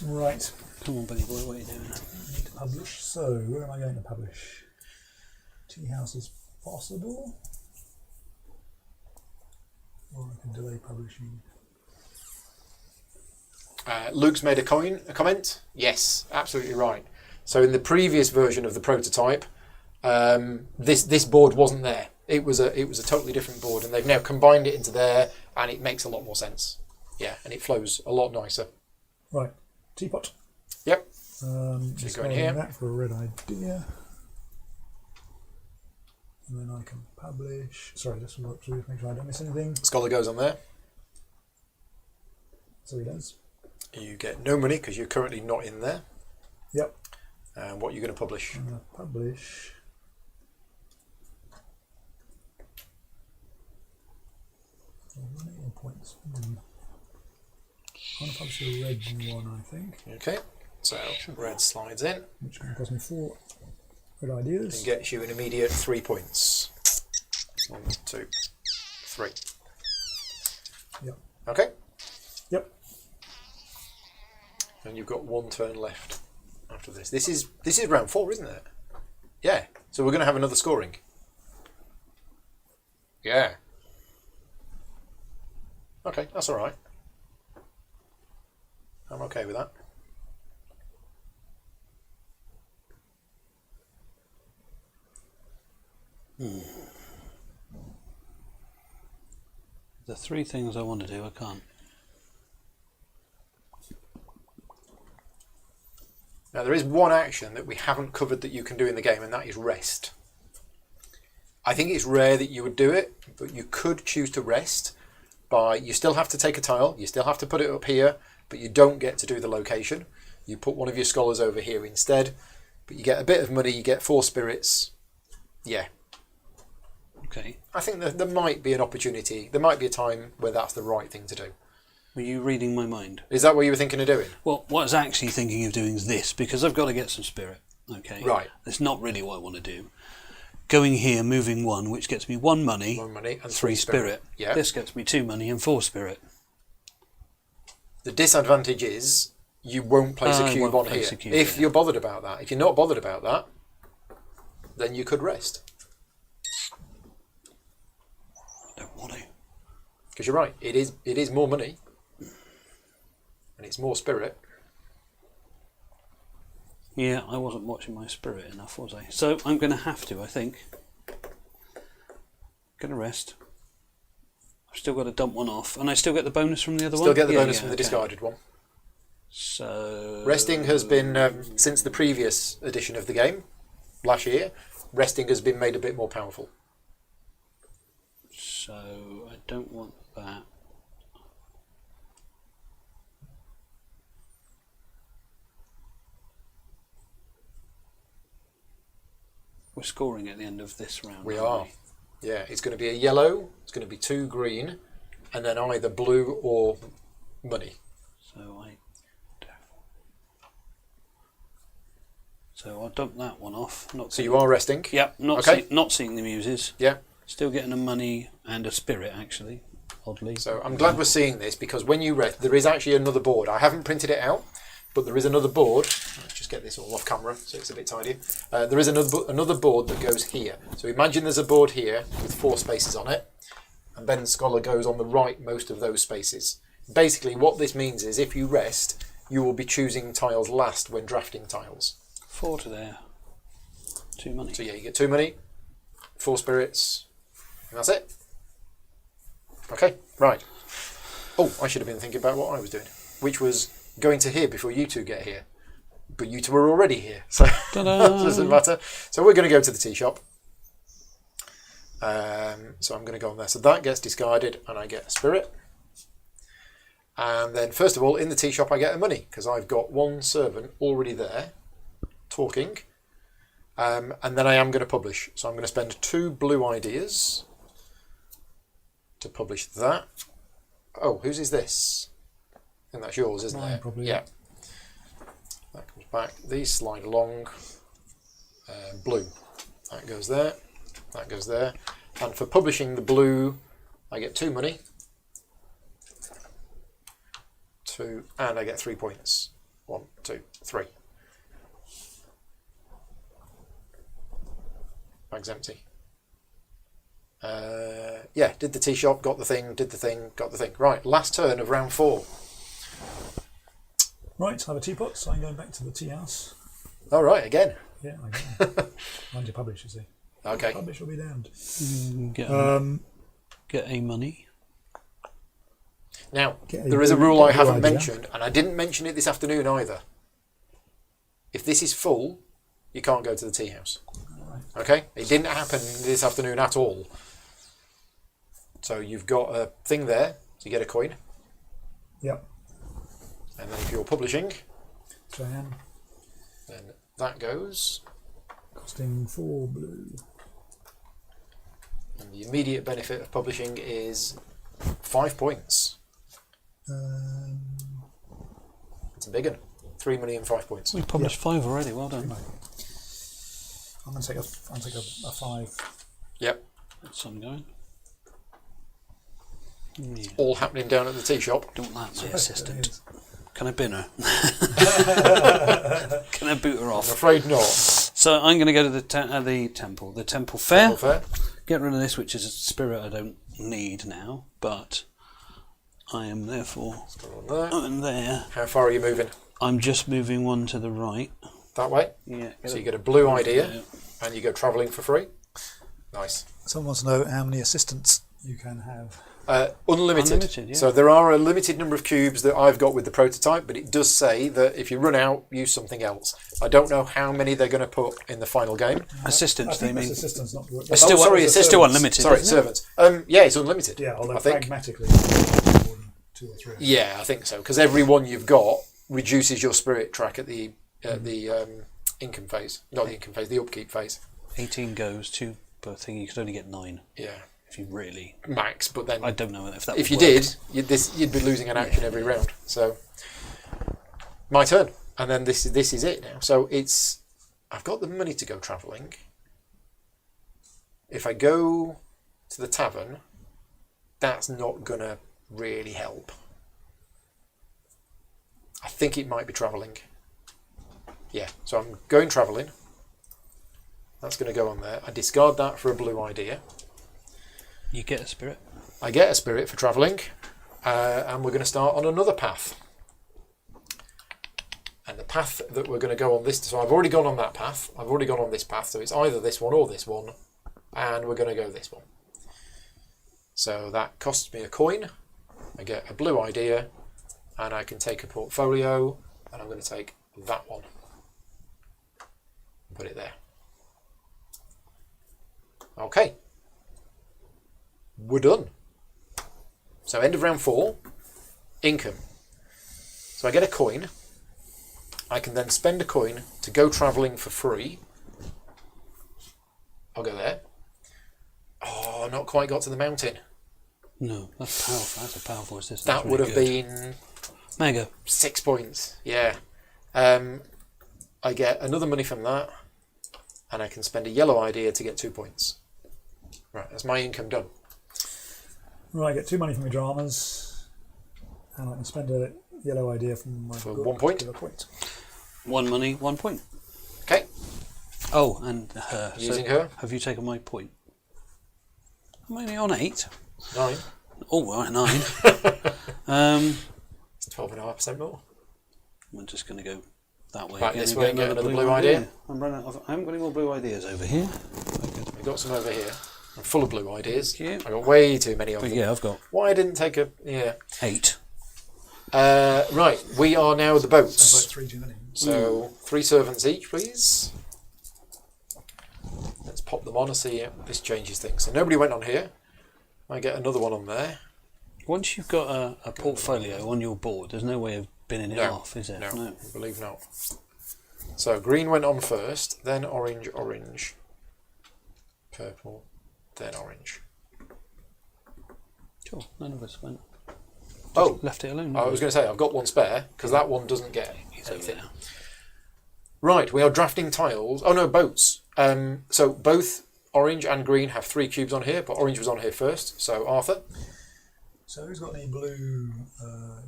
S3: Right.
S2: Come on, Billy boy, what are you doing?
S3: I need to publish. So, where am I going to publish? Tea house is possible. Or I can delay publishing.
S1: Luke's made a comment. Yes, absolutely right. So in the previous version of the prototype, this board wasn't there. It was a totally different board, and they've now combined it into there, and it makes a lot more sense. Yeah, and it flows a lot nicer.
S3: Right, teapot.
S1: Yep.
S3: Just
S1: go in here.
S3: That for a red idea, and then I can publish. Sorry, just look through to make sure I don't miss anything.
S1: Scholar goes on there.
S3: So he does.
S1: You get no money because you're currently not in there.
S3: Yep.
S1: And what are you going to publish?
S3: I'm going to publish. Points. I'm going to publish the red one, I think.
S1: Okay. So red slides in.
S3: Which is going to cost me 4 red ideas.
S1: And gets you an immediate 3 points. 1, 2, 3.
S3: Yep.
S1: Okay.
S3: Yep.
S1: And you've got 1 turn left after this. This is round 4, isn't it? Yeah. So we're going to have another scoring. Yeah. Okay, that's all right. I'm okay with that.
S2: The 3 things I want to do, I can't.
S1: Now there is one action that we haven't covered that you can do in the game, and that is rest. I think it's rare that you would do it, but you could choose to rest by, you still have to take a tile, you still have to put it up here, but you don't get to do the location. You put one of your scholars over here instead, but you get a bit of money, you get 4 spirits. Yeah.
S2: Okay.
S1: I think that there might be an opportunity, there might be a time where that's the right thing to do.
S2: Were you reading my mind?
S1: Is that what you were thinking of doing?
S2: Well, what I was actually thinking of doing is this, because I've got to get some spirit. Okay.
S1: Right.
S2: That's not really what I want to do. Going here, moving 1, which gets me 1 money,
S1: 1 money and
S2: 3 spirit.
S1: Yeah.
S2: This gets me 2 money and 4 spirit.
S1: The disadvantage is you won't place a cube on here. If you're bothered about that. If you're not bothered about that, then you could rest.
S2: I don't want to.
S1: Because you're right, it is more money. And it's more spirit.
S2: Yeah, I wasn't watching my spirit enough, was I? So I'm going to have to, I think. Going to rest. I've still got to dump one off. And I still get the bonus from the other one?
S1: Still get the bonus from the discarded one.
S2: So...
S1: Resting has been, since the previous edition of the game, last year, resting has been made a bit more powerful.
S2: So I don't want that. We're scoring at the end of this round.
S1: We are. Yeah, it's going to be a yellow, it's going to be 2 green, and then either blue or money.
S2: So I'll dump that one off.
S1: So you are resting?
S2: Yep, not seeing the muses.
S1: Yeah.
S2: Still getting a money and a spirit, actually, oddly.
S1: So I'm glad we're seeing this, because when you rest, there is actually another board. I haven't printed it out, but there is another board. Let's just get this all off camera so it's a bit tidier. There is another board that goes here. So imagine there's a board here with 4 spaces on it, and then Scholar goes on the right most of those spaces. Basically, what this means is if you rest, you will be choosing tiles last when drafting tiles.
S2: 4 to there. 2 money.
S1: So yeah, you get 2 money, 4 spirits, and that's it. Okay, right. Oh, I should have been thinking about what I was doing, which was going to here before you two get here. But you two were already here, so it doesn't matter. So we're going to go to the tea shop. So I'm going to go on there. So that gets discarded, and I get a spirit. And then, first of all, in the tea shop, I get a money, because I've got one servant already there, talking. And then I am going to publish. So I'm going to spend 2 blue ideas to publish that. Oh, whose is this? I think that's yours, isn't it?
S3: Probably.
S1: Yeah. That comes back. These slide along. Blue. That goes there. That goes there. And for publishing the blue, I get 2 money. 2, and I get 3 points. 1, 2, 3. Bag's empty. Yeah, did the tea shop, got the thing, did the thing, got the thing. Right, last turn of round 4.
S3: Right, I have a teapot, so I'm going back to the tea house.
S1: All right, again.
S3: Yeah, I know. Mind you publish, you see.
S1: Okay.
S3: Publish will be damned.
S2: Get a money.
S1: Now,
S3: Get a
S1: there is a
S3: blue-
S1: rule I
S3: get a blue
S1: haven't
S3: idea.
S1: mentioned, and I didn't mention it this afternoon either. If this is full, you can't go to the tea house. Okay? It didn't happen this afternoon at all. So you've got a thing there, so you get a coin.
S3: Yep,
S1: And then if you're publishing,
S3: so I am.
S1: then that goes.
S3: Costing 4 blue.
S1: And the immediate benefit of publishing is 5 points. It's a big one. 3 million, 5 points.
S2: We published 5 already. Well done.
S3: I'm going to take a 5.
S1: Yep.
S2: That's some going.
S1: All happening down at the tea shop.
S2: Don't like my
S3: It
S2: assistant.
S3: is.
S2: Can I bin her? Can I boot her
S1: I'm
S2: off?
S1: afraid not.
S2: So I'm going to go to the temple. The temple fair.
S1: Temple fair.
S2: Get rid of this, which is a spirit I don't need now, but I am therefore
S1: Go on there.
S2: I'm there.
S1: How far are you moving?
S2: I'm just moving one to the right.
S1: That way?
S2: Yeah.
S1: So you get a blue idea, and you go travelling for free. Nice.
S3: Someone wants to know how many assistants you can have.
S1: Unlimited.
S2: Unlimited, yeah.
S1: So there are a limited number of cubes that I've got with the prototype, but it does say that if you run out, use something else. I don't know how many they're going to put in the final game.
S2: Assistants,
S3: I think
S2: they mean.
S3: that's assistants, not work.
S2: It's still,
S1: sorry,
S2: it's
S1: it's
S2: still
S3: servants.
S2: unlimited.
S1: Sorry,
S2: isn't it?
S1: servants. Yeah, it's unlimited.
S3: Yeah, although
S1: I think.
S3: pragmatically, more than 2 or 3.
S1: Yeah, I think so. Because every one you've got reduces your spirit track at the income phase, not the income phase, the upkeep phase.
S2: 18 goes, 2 per thing. You could only get 9
S1: Yeah,
S2: if you really.
S1: max. But then,
S2: I don't know if that.
S1: if
S2: would
S1: you
S2: work.
S1: did, you'd be losing an action every round. So, my turn, and then this is it now. So I've got the money to go travelling. If I go to the tavern, that's not gonna really help. I think it might be travelling. Yeah, so I'm going travelling. That's going to go on there. I discard that for a blue idea.
S2: You get a spirit.
S1: I get a spirit for travelling, and we're going to start on another path. And the path that we're going to go on this, so I've already gone on that path. I've already gone on this path, so it's either this one or this one, and we're going to go this one. So that costs me a coin. I get a blue idea, and I can take a portfolio, and I'm going to take that one. Put it there. Okay. We're done. So end of round 4. Income. So I get a coin. I can then spend a coin to go travelling for free. I'll go there. Oh, not quite got to the mountain.
S2: No, that's powerful. That's a powerful assistance.
S1: That would have been
S2: mega.
S1: 6 points. Yeah. I get another money from that, and I can spend a yellow idea to get 2 points. Right, that's my income done.
S3: Right, I get 2 money from my dramas, and I can spend a yellow idea from my
S1: For
S3: book
S1: 1 point?
S3: to give a point.
S2: 1 money, 1 point.
S1: Okay.
S2: Oh, and her.
S1: Using her.
S2: Have you taken my point? I'm only on 8.
S1: 9.
S2: Oh, right, 9.
S1: It's 12.5% more.
S2: We're just going to go that way.
S1: Right,
S2: again
S1: this
S2: and
S1: way and get another blue idea.
S2: I haven't got any more blue ideas over here.
S1: We've got some over here. I'm full of blue ideas.
S2: Thank you.
S1: I got way too many of
S2: But
S1: them.
S2: yeah, I've got
S1: Why I didn't take a... Yeah.
S2: 8.
S1: Right, we are now the
S3: Sounds like
S1: boats.
S3: 3 too many.
S1: So 3 servants each, please. Let's pop them on and see if this changes things. So nobody went on here. I get another one on there.
S2: Once you've got a portfolio on your board, there's no way of binning it off, is there?
S1: No, I believe not. So green went on first, then orange, orange, purple, then orange.
S2: Sure, none of us went.
S1: Oh,
S2: Left it alone.
S1: I was going to say, I've got one spare, because that one doesn't get
S2: He's over
S1: anything.
S2: there.
S1: Right, we are drafting tiles. Oh no, boats. So both orange and green have 3 cubes on here, but orange was on here first. So Arthur.
S3: So who's got any blue?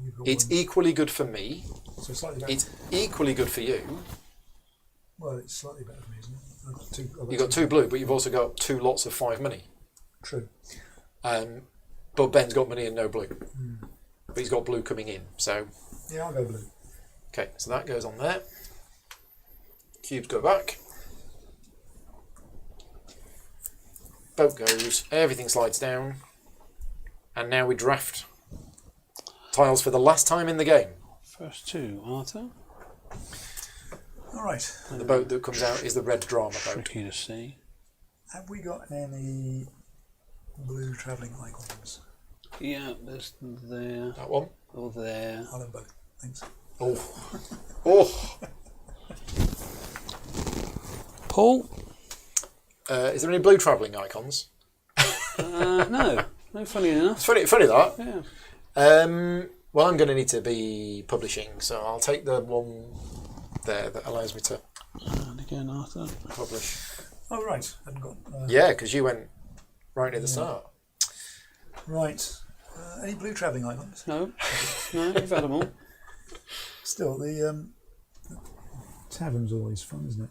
S3: You've got
S1: It's
S3: one.
S1: equally good for me.
S3: So slightly better.
S1: It's equally good for you.
S3: Well, it's slightly better for me, isn't it?
S1: You've got 2 blue, but you've also got 2 lots of 5 money.
S3: True.
S1: But Ben's got money and no blue. But he's got blue coming in. So
S3: Yeah, I'll go blue.
S1: okay, so that goes on there. Cubes go back. Boat goes. Everything slides down. And now we draft tiles for the last time in the game.
S2: First 2, Arthur.
S3: All right.
S1: And the boat that comes out is the red drama boat.
S2: Tricky to see.
S3: Have we got any blue travelling icons?
S2: Yeah, there's there
S1: That one.
S2: or there.
S3: I'll have both. Thanks.
S1: Oh. Oh.
S2: Paul?
S1: Is there any blue travelling icons?
S2: No. No, funny enough.
S1: It's funny that.
S2: Yeah.
S1: Well, I'm going to need to be publishing, so I'll take the one there that allows me to
S2: And again, Arthur.
S1: publish.
S3: Oh, right. Hadn't got.
S1: Yeah, because you went right at the start.
S3: Right. Any blue travelling icons?
S2: No. No, you've had them all.
S3: Still, the tavern's always fun, isn't it?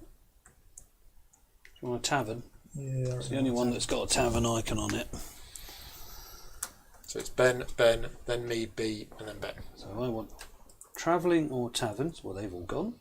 S2: You want a tavern?
S3: Yeah.
S2: It's the only one that's got a tavern icon on it.
S1: So it's Ben, Ben, then me, B, and then Ben.
S2: So I want travelling or taverns. Well, they've all gone.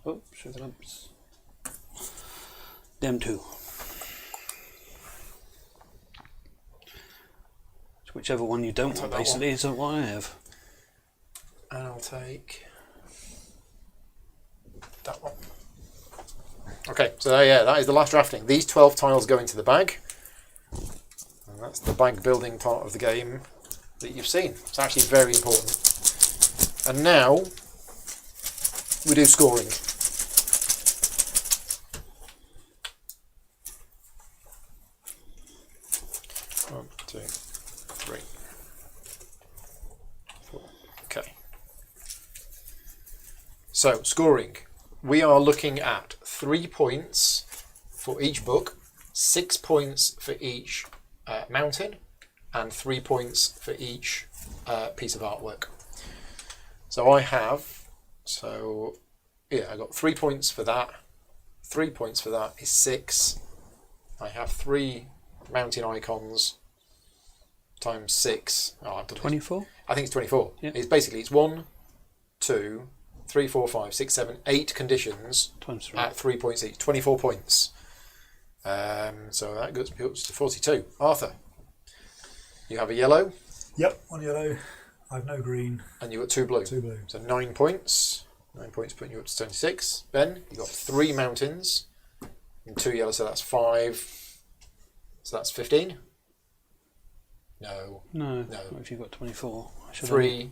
S2: Oh, sugar lumps. Them 2. So whichever one you don't
S1: Take
S2: want,
S1: that
S2: basically, is what I have.
S1: And I'll take that one. Okay, so yeah, that is the last drafting. These 12 tiles go into the bag. And that's the bag building part of the game that you've seen. It's actually very important. And now we do scoring. 1, 2, 3, 4. Okay. So, scoring. We are looking at 3 points for each book, 6 points for each mountain, and 3 points for each piece of artwork. So I have, I got 3 points for that. 3 points for that is 6. I have 3 mountain icons times 6. Oh, I've done
S2: 24?
S1: I think it's 24.
S2: Yep.
S1: It's 1, 2, 3, 4, 5, 6, 7, 8 conditions
S2: Times 3.
S1: at 3 points each. 24 points. So that gets me up to 42. Arthur, you have a yellow
S3: Yep, 1 yellow. I've no green.
S1: and you've got 2 blue.
S3: 2 blue.
S1: So 9 points. 9 points putting you up to 26. Ben, you've got 3 mountains and 2 yellow, so that's 5. So that's 15. No.
S2: No.
S1: No.
S2: What if you've got 24? I should
S1: 3,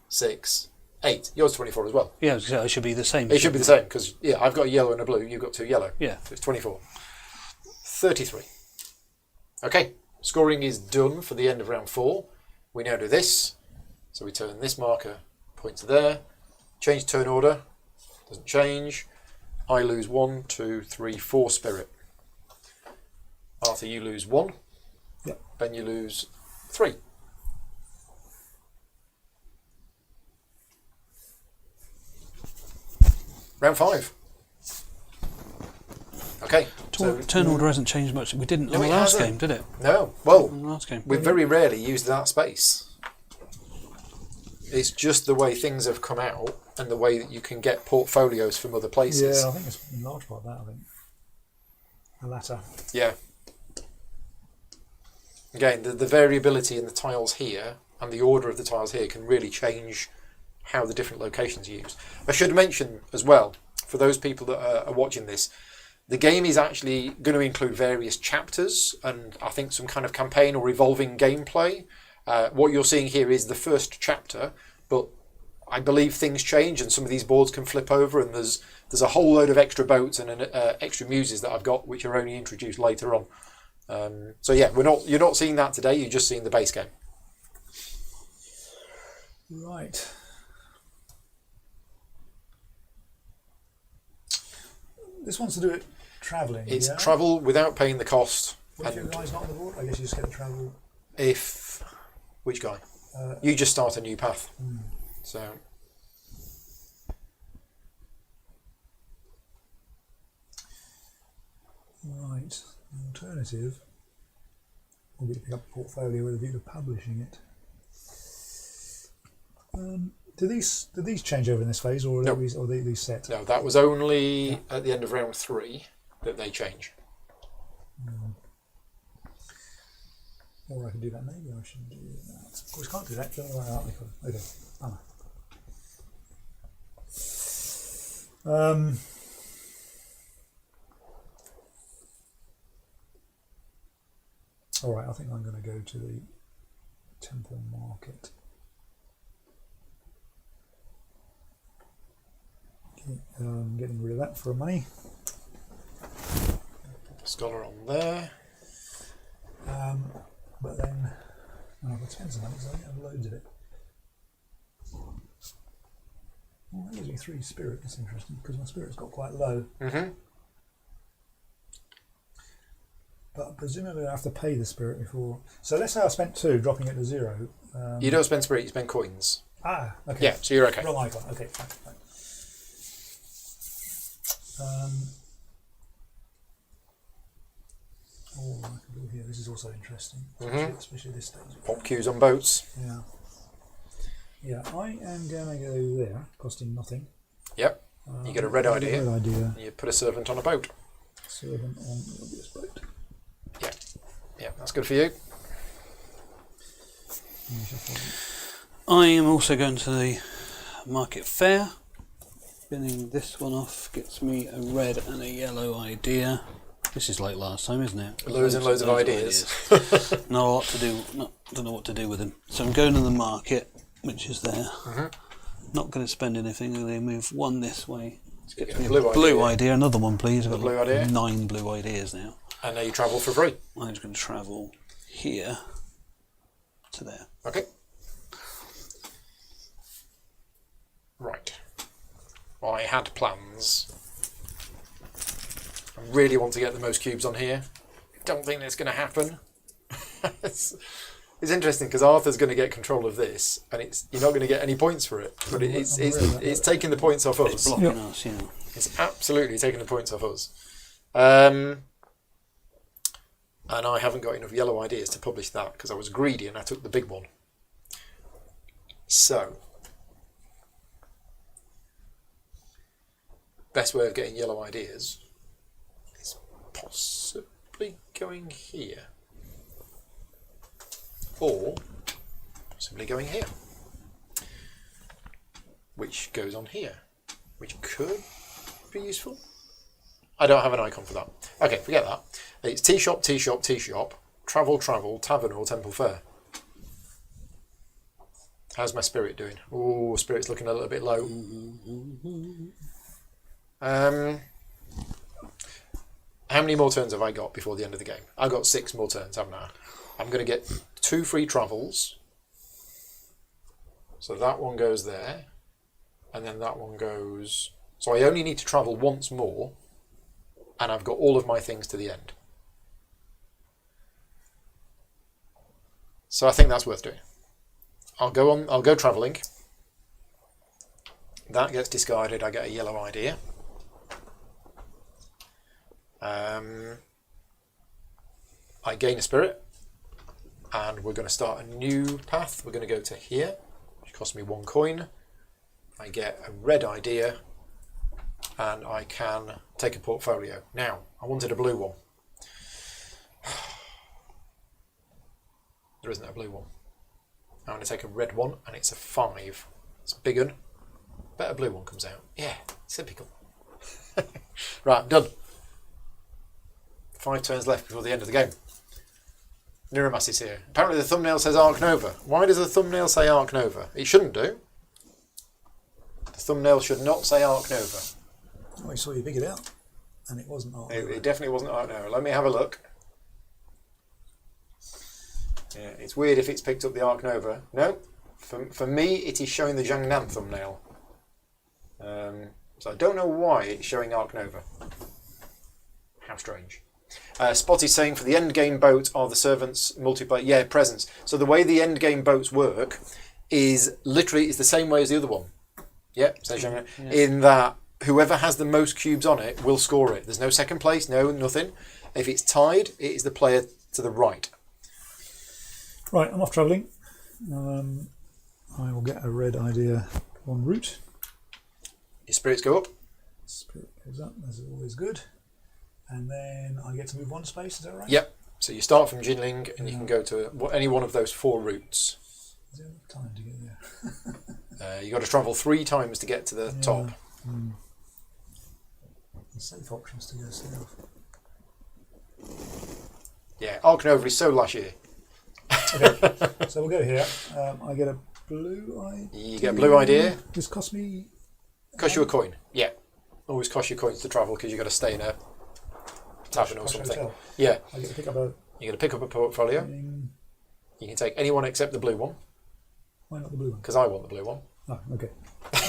S1: 6, 8. Yours 24 as well.
S2: Yeah, I was gonna say, it should be the same.
S1: It should be the same because I've got a yellow and a blue. You've got 2 yellow.
S2: Yeah.
S1: So it's 24. 33. Okay, scoring is done for the end of round 4. We now do this. So we turn this marker, point to there. Change turn order. Doesn't change. I lose 1, 2, 3, 4 spirit. Arthur, you lose 1.
S3: Yep.
S1: Ben, you lose 3. Round 5. Okay. So,
S2: Turn order hasn't changed much. We didn't
S1: No,
S2: on the
S1: it
S2: last
S1: hasn't.
S2: game, did it?
S1: no. Well,
S2: On the last game.
S1: we very rarely use that space. It's just the way things have come out and the way that you can get portfolios from other places.
S3: Yeah, I think it's in large part that, I think. The latter.
S1: Yeah. Again, the variability in the tiles here and the order of the tiles here can really change how the different locations are used. I should mention as well, for those people that are watching this, the game is actually going to include various chapters and I think some kind of campaign or evolving gameplay. What you're seeing here is the first chapter, but I believe things change and some of these boards can flip over, and there's a whole load of extra boats and extra muses that I've got which are only introduced later on. So yeah, you're not seeing that today. You're just seeing the base game.
S3: Right. This wants to do it travelling.
S1: It's
S3: yeah?
S1: travel without paying the cost.
S3: What if your guy's not on the board? I guess you just get the travel.
S1: Which guy? You just start a new path. So.
S3: Right. The alternative will be to pick up a portfolio with a view to publishing it. Do these change over in this phase, or are
S1: No.
S3: these set?
S1: No, that was only at the end of round 3 that they change.
S3: Or I can do that. Maybe I should do that. Of course, can't do that. Okay. All right. I think I'm going to go to the temple market. Getting rid of that for money.
S1: Scholar on there.
S3: But then I've got tens of money, so I have loads of it. Well, that gives me 3 spirit. That's interesting because my spirit's got quite low. But presumably I have to pay the spirit before. So let's say I spent 2, dropping it to 0.
S1: You don't spend spirit, you spend coins.
S3: Okay.
S1: Yeah, so you're okay.
S3: Wrong icon. Okay, fine. Oh, I can go here. This is also interesting, especially this stage.
S1: Pop queues on boats.
S3: Yeah. Yeah, I am going to go there, costing nothing.
S1: Yep. You get a red idea.
S3: Red idea.
S1: You put a servant on a boat.
S3: Servant on this boat.
S1: Yeah. Yeah, that's good for you.
S2: I am also going to the market fair. Spinning this one off gets me a red and a yellow idea. This is like last time, isn't it?
S1: Loads and loads of ideas.
S2: Not a lot to do. Don't know what to do with them. So I'm going to the market, which is there. Not going to spend anything. I'm going to move one this way. Let's get me a blue idea. Another one, please. I've got
S1: blue idea.
S2: 9 blue ideas now.
S1: And now you travel for free.
S2: I'm just going to travel here to there.
S1: Okay. Right. Well, I had plans. I really want to get the most cubes on here. Don't think that's going to happen. It's interesting because Arthur's going to get control of this, and you're not going to get any points for it. But it's taking the points off us.
S2: It's blocking us, yeah.
S1: It's absolutely taking the points off us. And I haven't got enough yellow ideas to publish that because I was greedy and I took the big one. So, best way of getting yellow ideas is possibly going here. Or possibly going here. Which goes on here. Which could be useful. I don't have an icon for that. Okay, forget that. It's tea shop, tea shop, tea shop, travel, travel, tavern or temple fair. How's my spirit doing? Oh, spirit's looking a little bit low. How many more turns have I got before the end of the game? I've got 6 more turns, haven't I? I'm going to get 2 free travels. So that one goes there. And then that one goes... So I only need to travel once more. And I've got all of my things to the end. So I think that's worth doing. I'll go travelling. That gets discarded. I get a yellow idea. I gain a spirit. And we're going to start a new path. We're going to go to here, which costs me 1 coin. I get a red idea. And I can take a portfolio. Now, I wanted a blue one. There isn't a blue one. I'm going to take a red one, and it's a 5. It's a big one. Better blue one comes out. Yeah, typical. Right, I'm done. 5 turns left before the end of the game. Niramas is here. Apparently the thumbnail says Arc Nova. Why does the thumbnail say Arc Nova? It shouldn't do. The thumbnail should not say Arc Nova.
S3: Oh, I saw you figured it out, and it wasn't Arc Nova.
S1: It definitely wasn't Arc Nova. Let me have a look. Yeah, it's weird if it's picked up the Arc Nova. No, for me it is showing the Jiangnan thumbnail. So I don't know why it's showing Arc Nova. How strange. Spotty's saying for the end game boat are the servants multiplayer. Yeah, presents. So the way the end game boats work is literally the same way as the other one. Yep, so in that whoever has the most cubes on it will score it. There's no second place, no nothing. If it's tied, it is the player to the right.
S3: Right, I'm off travelling. I will get a red idea en route.
S1: Your spirits go up.
S3: Spirit goes up, that's always good. And then I get to move 1 space, is that right?
S1: Yep. So you start from Jinling and you can go to any one of those 4 routes.
S3: Is there enough time to get there?
S1: You've got to travel 3 times to get to the top.
S3: The safe options to go south.
S1: Yeah, Arc Nova is so last year.
S3: Okay, so we'll go here. I get a blue idea.
S1: You get a blue idea.
S3: This costs me...
S1: Cost you a coin. Yeah. Always cost you coins to travel because you've got to stay in a tavern or something.
S3: Hotel.
S1: Yeah.
S3: I get to pick up a...
S1: You're going to pick up a portfolio. You can take any one except the blue one.
S3: Why not the blue one?
S1: Because I want the blue one.
S3: Oh, okay.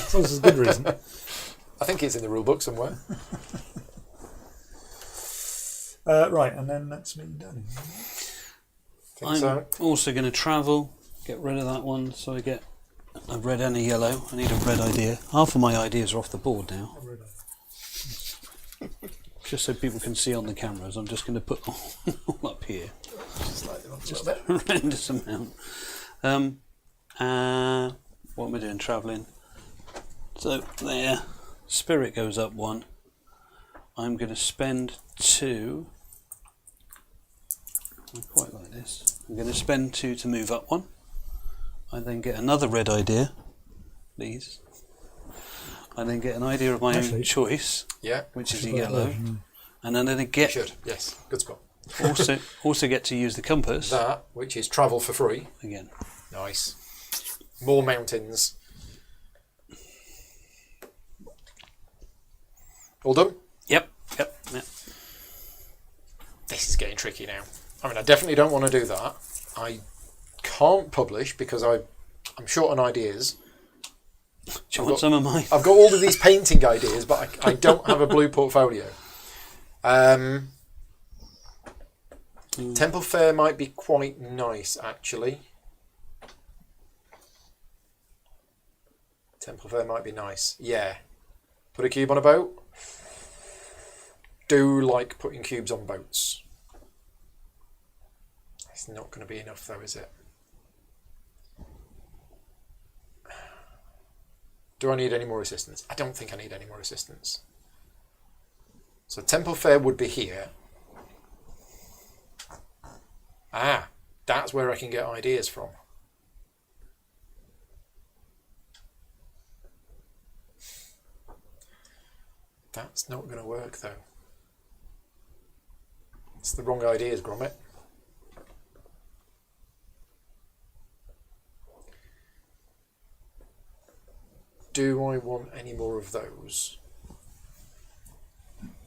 S3: So this is a good reason.
S1: I think it's in the rule book somewhere.
S3: Right, and then that's me done.
S2: I'm also going to travel, get rid of that one, so I get a red and a yellow. I need a red idea. Half of my ideas are off the board now. Just so people can see on the cameras, I'm just going to put all up here. Just a horrendous amount. What am I doing? Travelling. So there, spirit goes up 1. I'm going to spend 2. I quite like this. I'm going to spend 2 to move up 1. I then get another red idea, please. I then get an idea of my own choice, which is a yellow, and then I get.
S1: Should yes, good spot.
S2: also get to use the compass.
S1: That which is travel for free
S2: again.
S1: Nice. More mountains. All done?
S2: Yep.
S1: This is getting tricky now. I mean, I definitely don't want to do that. I can't publish because I'm short on ideas.
S2: Do you want some of mine?
S1: I've got all of these painting ideas, but I don't have a blue portfolio. Temple Fair might be quite nice, actually. Temple Fair might be nice. Yeah. Put a cube on a boat. Do like putting cubes on boats. It's not going to be enough though, is it? Do I need any more assistance? I don't think I need any more assistance. So Temple Fair would be here. Ah, that's where I can get ideas from. That's not going to work though. It's the wrong ideas, Gromit. Do I want any more of those?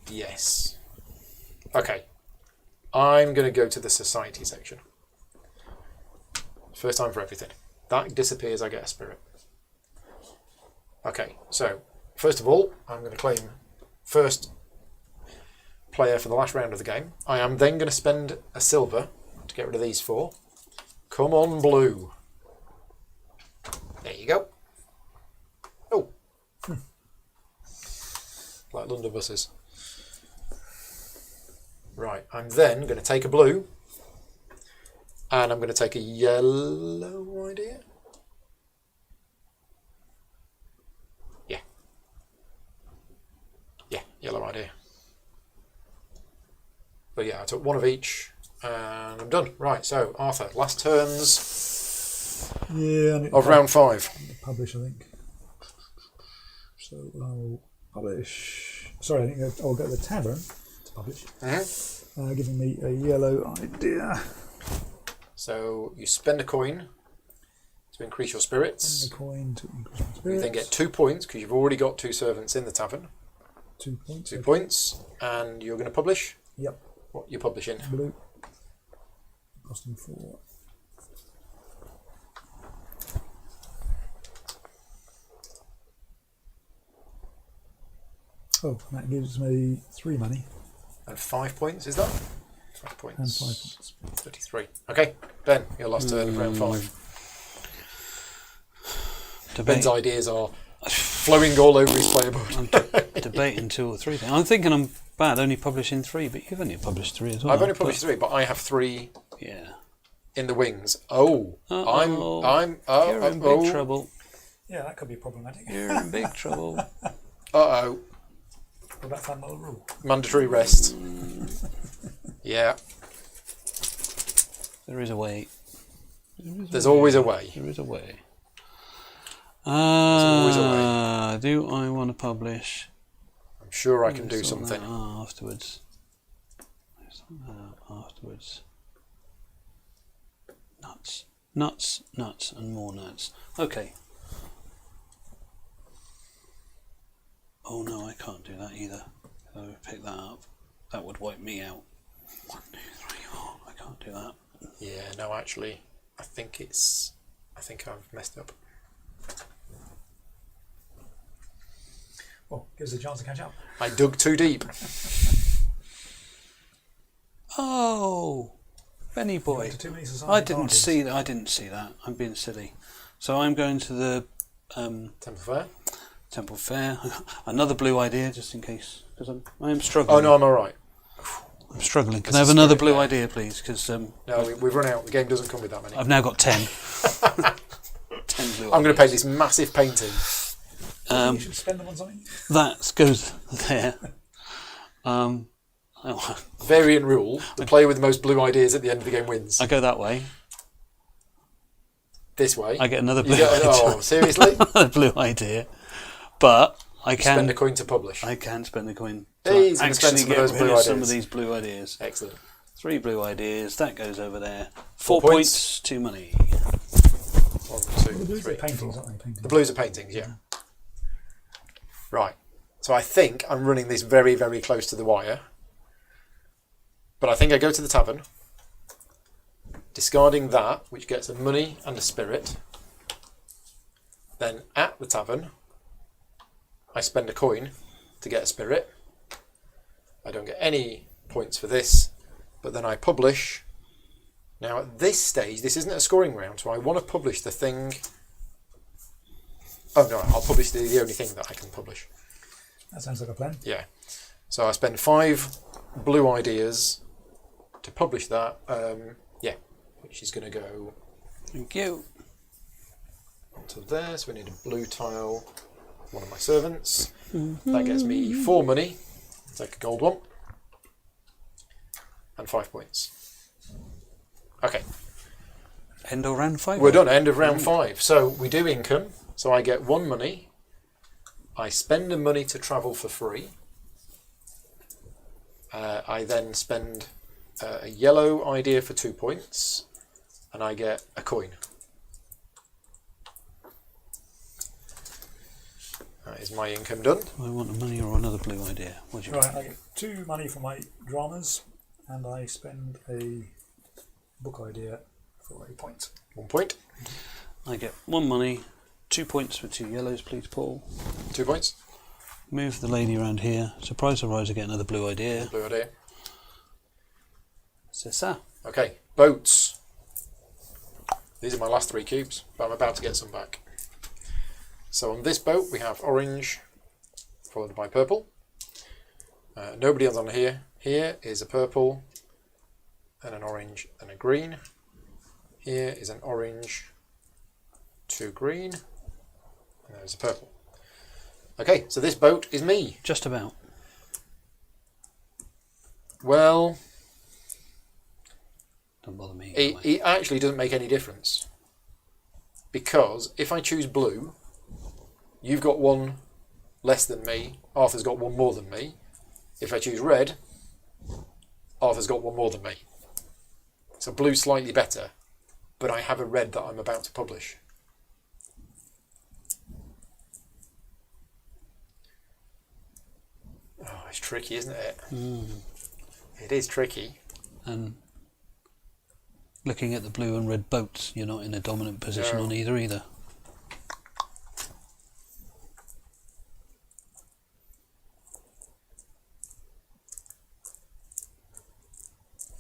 S1: Yes. Okay. I'm going to go to the society section. First time for everything. That disappears, I get a spirit. Okay, so first of all, I'm going to claim first player for the last round of the game. I am then going to spend a silver to get rid of these 4. Come on, blue. There you go. Oh, like London buses. Right, I'm then going to take a blue, and I'm going to take a yellow idea. Yeah, yellow idea. But yeah, I took one of each, and I'm done. Right, so Arthur, last turns of round 5.
S3: Publish, I think. So I'll publish. Sorry, I think I'll go to the tavern to publish. Giving me a yellow idea.
S1: So you spend a coin to increase your spirits.
S3: Spend a coin to increase my spirits.
S1: You then get 2 points because you've already got 2 servants in the tavern.
S3: 2 points.
S1: 2 points, and you're going to publish.
S3: Yep.
S1: What you're publishing?
S3: Blue. Costing 4. Oh, that gives me 3 money.
S1: And 5 points, is that? 5 points.
S3: And 5 points.
S1: 33. Okay, Ben, your last turn of round 5. Ben's ideas are flowing all over his player board.
S2: I'm debating 2 or 3 things. I'm thinking I'm bad only publishing 3, but you've only published 3 as well.
S1: I've only published 3, but I have 3
S2: Yeah.
S1: in the wings. Oh,
S2: Uh-oh. You're in big trouble.
S3: Yeah, that could be problematic.
S2: You're in big trouble.
S1: Uh-oh.
S3: What about that another rule?
S1: Mandatory rest. Yeah.
S2: There is a way.
S1: There's always a way.
S2: There is a way.
S1: always a way.
S2: Do I want to publish?
S1: I'm sure I can do
S2: Sort
S1: something.
S2: that out afterwards. Sort that out afterwards. Nuts. Nuts, nuts, and more nuts. Okay. Oh no, I can't do that either. If I pick that up, that would wipe me out. 1, 2, 3, 4. I can't do that.
S1: Yeah, no, actually, I think I've messed up.
S3: Well, gives us a chance to catch up.
S1: I dug too deep.
S2: Oh, Benny
S3: You
S2: boy.
S3: went to too many society
S2: I didn't
S3: parties.
S2: see that. I didn't see that. I'm being silly. So I'm going to the
S1: Temple Fair.
S2: Temple Fair. Another blue idea, just in case, because I am struggling.
S1: Oh no, I'm all right.
S2: I'm struggling. Can
S1: There's
S2: I have
S1: a
S2: another
S1: spirit
S2: blue
S1: there.
S2: idea, please? Because
S1: No, we've run out. The game doesn't come with that many.
S2: I've now got 10. 10 blue
S1: I'm going to
S2: ideas.
S1: paint this massive painting.
S3: You should spend them on something.
S2: That goes there.
S1: Variant rule: the player with the most blue ideas at the end of the game wins.
S2: I go that way.
S1: This way.
S2: I get another
S1: You
S2: blue
S1: get-
S2: idea.
S1: oh, seriously?
S2: Another blue idea. But I
S1: Spend a
S2: can.
S1: coin to publish.
S2: I can spend the coin
S1: Hey,
S2: to
S1: he's gonna spend
S2: actually
S1: some of
S2: get
S1: those
S2: rid
S1: blue
S2: of some
S1: ideas.
S2: of these blue ideas.
S1: Excellent.
S2: 3 blue ideas. That goes over there. 4
S1: points.
S2: points. 2 money.
S1: 1, 2,
S3: The blues
S1: 3,
S3: are paintings,
S1: 4.
S3: aren't they? Paintings.
S1: The blues are paintings, yeah. Right. So I think I'm running this very, very close to the wire. But I think I go to the tavern, discarding that, which gets a money and a spirit. Then at the tavern, I spend a coin to get a spirit. I don't get any points for this, but then I publish. Now at this stage, this isn't a scoring round, so I want to publish the thing. Oh no, I'll publish the only thing that I can publish.
S3: That sounds like a plan.
S1: Yeah. So I spend 5 blue ideas to publish that. Yeah, which is going to go
S2: Thank you.
S1: onto there. So we need a blue tile, one of my servants. That gets me 4 money. Take a gold one. And 5 points. Okay,
S2: End of round 5.
S1: we're done. End of round 5. So we do income. So I get 1 money. I spend a money to travel for free. I then spend a yellow idea for 2 points. And I get a coin. That is my income done.
S2: Do I want a money or another blue idea? What do you
S3: Right, I get 2 money for my dramas, and I spend a book idea for a point.
S1: 1 point.
S2: I get 1 money, 2 points for 2 yellows, please, Paul.
S1: 2 points.
S2: Move the lady around here. Surprise, surprise, I get another blue idea.
S1: Blue idea.
S2: C'est ça.
S1: Okay, boats. These are my last 3 cubes, but I'm about to get some back. So on this boat we have orange, followed by purple. Nobody else on here. Here is a purple, and an orange, and a green. Here is an orange, 2 green, and there's a purple. Okay, so this boat is me.
S2: Just about.
S1: Well,
S2: Don't bother me.
S1: it actually doesn't make any difference. Because if I choose blue, you've got one less than me, Arthur's got one more than me. If I choose red, Arthur's got one more than me. So blue's slightly better, but I have a red that I'm about to publish. Oh, it's tricky, isn't it? It is tricky.
S2: And looking at the blue and red boats, you're not in a dominant position
S1: No.
S2: on either.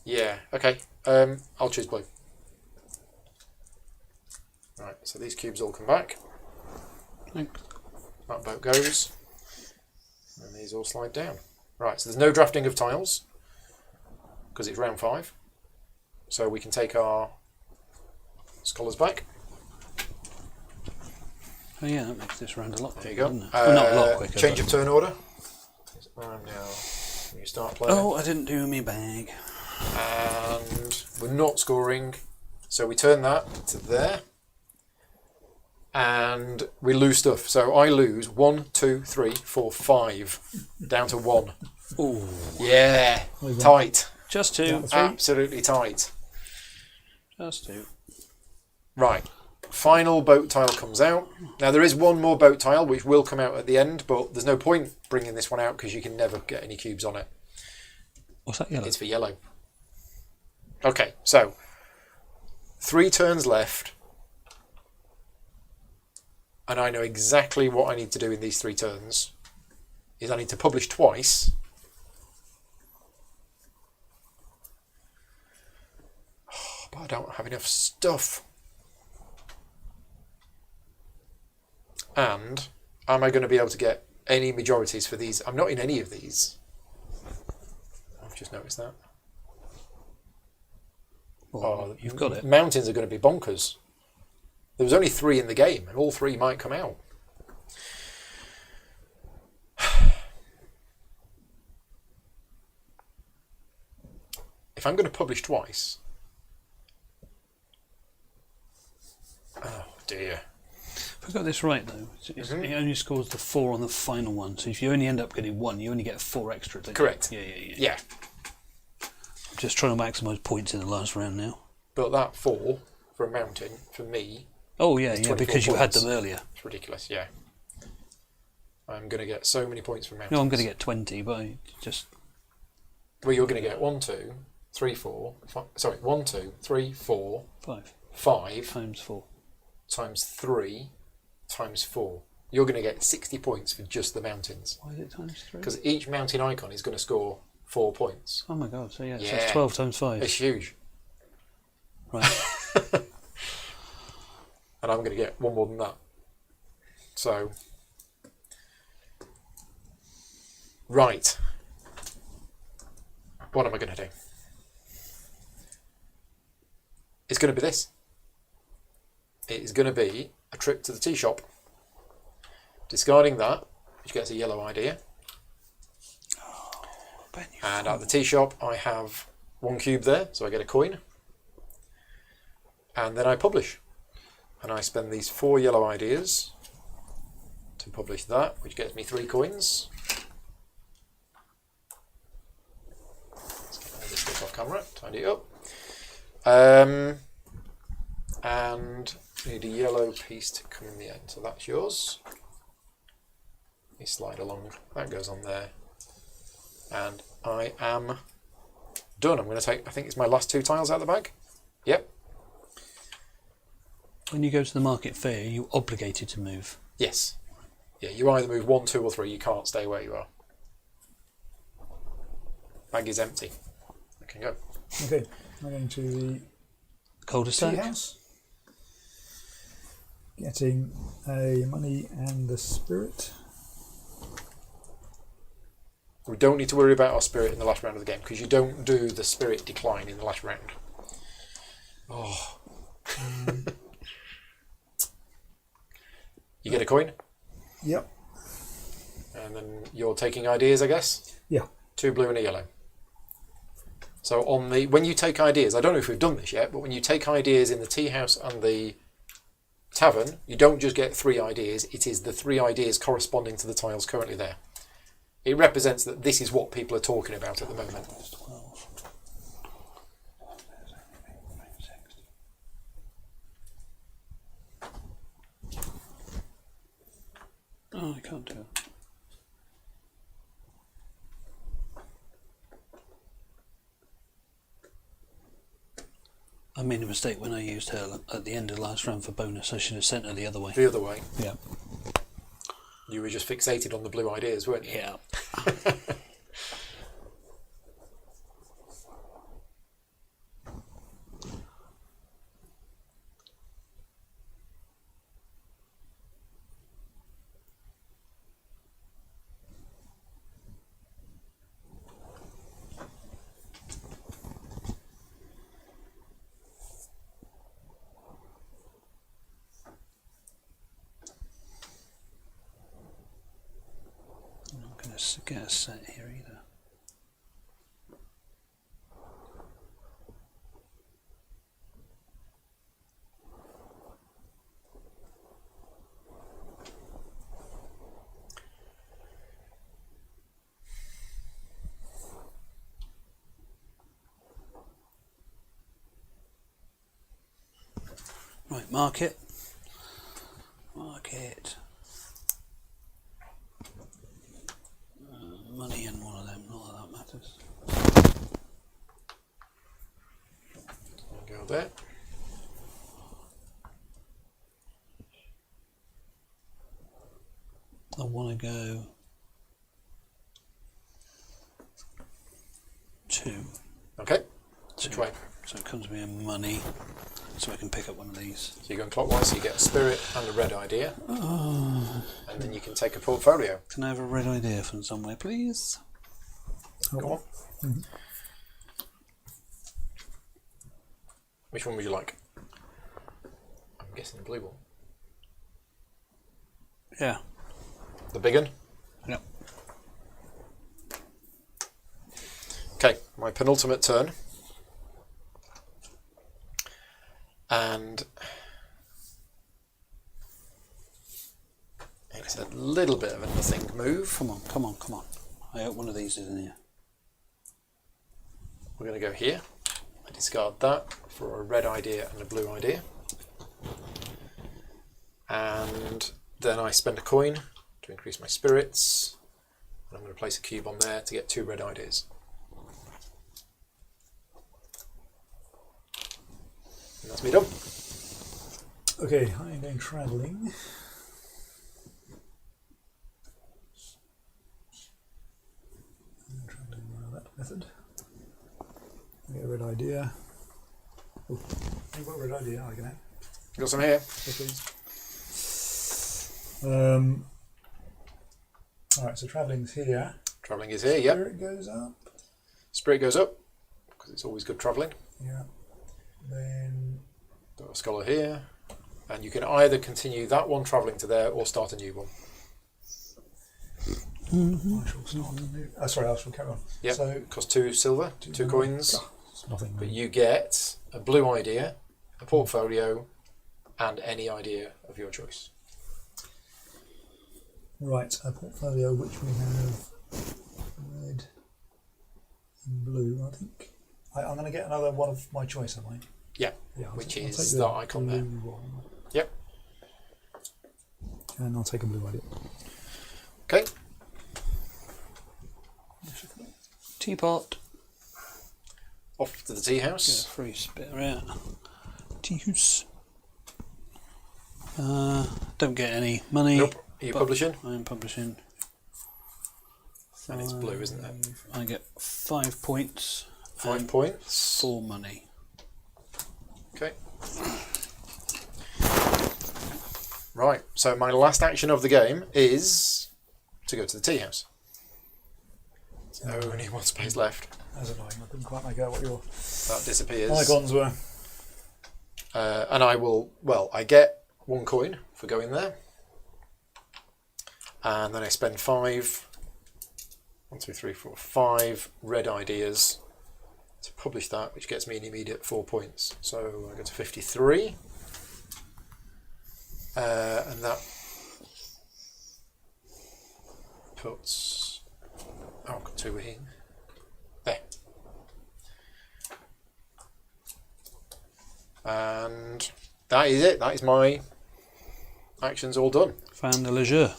S1: Yeah, okay. I'll choose blue. Right, so these cubes all come back.
S2: Thanks.
S1: That boat goes. And these all slide down. Right, so there's no drafting of tiles, because it's round 5. So we can take our scholars back.
S2: Oh yeah, that makes this round a lot
S1: There
S2: quicker,
S1: you go.
S2: doesn't it? Well, not a lot quicker.
S1: Change
S2: but-
S1: of turn order. And now you start playing.
S2: Oh, I didn't do me bag.
S1: And we're not scoring, so we turn that to there. And we lose stuff. So I lose 1, 2, 3, 4, 5. Down to 1.
S2: Oh,
S1: Yeah.
S3: Well done.
S1: Tight.
S2: just two.
S3: Yeah. 3.
S1: Absolutely tight.
S2: Just two.
S1: Right. Final boat tile comes out. Now there is one more boat tile which will come out at the end, but there's no point bringing this one out because you can never get any cubes on it.
S2: What's that yellow?
S1: It's for yellow. Okay, so 3 turns left. And I know exactly what I need to do in these 3 turns. Is I need to publish twice. But I don't have enough stuff. And am I going to be able to get any majorities for these? I'm not in any of these. I've just noticed that.
S2: Well, you've got it.
S1: Mountains are going to be bonkers. There was only 3 in the game, and all 3 might come out. If I'm going to publish twice... Oh, dear.
S2: If I got this right though, it only scores the 4 on the final one. So if you only end up getting 1, you only get 4 extra. Don't you?
S1: Correct.
S2: Yeah.
S1: Yeah,
S2: I'm just trying to maximise points in the last round now.
S1: but that 4 for a mountain, for me,
S2: Oh yeah,
S1: It's
S2: yeah,
S1: 24
S2: because you had
S1: points.
S2: them earlier.
S1: it's ridiculous, yeah. I'm going to get so many points from mountains.
S2: No, I'm going to get 20, but I just
S1: Well, you're going to get 1, 2, 3, 4... Sorry, 1, 2, 3, 4,
S2: 5
S1: 5
S2: times 4.
S1: times 3 times 4. You're going to get 60 points for just the mountains.
S2: Why is it times 3?
S1: Because each mountain icon is going to score 4 points.
S2: Oh my god, so yeah, so
S1: Yeah.
S2: it's 12 times 5.
S1: It's huge.
S2: Right.
S1: And I'm going to get 1 more than that. So... Right. What am I going to do? It's going to be this. It is going to be a trip to the tea shop. Discarding that, which gets a yellow idea. And at the tea shop, I have 1 cube there, so I get a coin. And then I publish. And I spend these 4 yellow ideas to publish that, which gets me 3 coins. Let's get all this stuff off camera, tidy it up. And we need a yellow piece to come in the end, so that's yours. You slide along, that goes on there. And I am done. I'm going to take, I think it's my last 2 tiles out of the bag. Yep.
S2: When you go to the market fair, you're obligated to move.
S1: Yes. Yeah, you either move 1, 2 or 3, you can't stay where you are. Bag is empty. I can go.
S3: Okay, I'm going to the tea
S2: Cul-de-sac.
S3: house. Getting a money and the spirit.
S1: We don't need to worry about our spirit in the last round of the game because you don't do the spirit decline in the last round. Oh. You get a coin?
S3: Yep.
S1: And then you're taking ideas, I guess?
S3: Yeah.
S1: 2 blue and a yellow. So when you take ideas, I don't know if we've done this yet, but when you take ideas in the tea house and the tavern, you don't just get 3 ideas, it is the 3 ideas corresponding to the tiles currently there. It represents that this is what people are talking about at the moment.
S2: Oh, I can't do it. I made a mistake when I used her at the end of the last round for bonus. I should have sent her the other way.
S1: The other way.
S2: Yeah.
S1: You were just fixated on the blue ideas, weren't you?
S2: Yeah. Get a set here either. Right, mark it. Mark it. Money in one of them, not that that matters.
S1: Go there.
S2: I want to go 2.
S1: Okay.
S2: So,
S1: Which way?
S2: so it comes me in money, so I can pick up one of these.
S1: So you're going clockwise, so you get a spirit and a red idea. And then you can take a portfolio.
S2: Can I have a red idea from somewhere, please?
S1: Go on.
S3: Mm-hmm.
S1: Which one would you like? I'm guessing the blue one.
S2: Yeah.
S1: The big one?
S2: Yep.
S1: Okay, my penultimate turn. And it's a little bit of a nothing move.
S2: Come on, come on, come on. I hope one of these is in here.
S1: We're going to go here. I discard that for a red idea and a blue idea. And then I spend a coin to increase my spirits. And I'm going to place a cube on there to get 2 red ideas. And that's me done.
S3: Okay, I'm going travelling. Travelling via that method. I get a red idea. Oh, I've got a red idea. I can have.
S1: Got some here.
S3: Yes, please. Alright, so travelling's here.
S1: Travelling is here, yep.
S3: Spirit goes up.
S1: Spirit goes up, because it's always good travelling.
S3: Yeah. Then
S1: Got a scholar here. And you can either continue that one travelling to there or start a new one.
S3: I shall start a new. Sorry, I shall carry on.
S1: Yep,
S3: So
S1: cost 2 silver, 2 coins.
S3: it's nothing.
S1: But you get a blue idea, a portfolio, and any idea of your choice.
S3: Right, a portfolio which we have red and blue, I think. I'm going to get another one of my choice, am I?
S1: Yeah,
S3: Yeah,
S1: which
S3: I'll
S1: is
S3: take
S1: that icon there.
S3: blue one.
S1: Yep.
S3: And I'll take a blue idea.
S1: Okay.
S2: Teapot.
S1: Off to the tea
S2: Get a
S1: house.
S2: free spitter out. Tea house. Don't get any money.
S1: Nope. Are you
S2: but
S1: publishing?
S2: I am publishing.
S1: And it's blue, isn't it?
S2: I get 5 points.
S1: 5
S2: and
S1: points.
S2: 4 money.
S1: Okay. Right, so my last action of the game is to go to the tea house. Only one space left.
S3: That's annoying. I couldn't quite make out what your
S1: That disappears.
S3: icons were.
S1: And I will, well, I get 1 coin for going there. And then I spend 5, 1, 2, 3, 4, 5 red ideas to publish that, which gets me an immediate 4 points. So I go to 53. And that puts, oh, I've got 2 here. There. And that is it. That is my actions all done.
S2: Fan de leisure.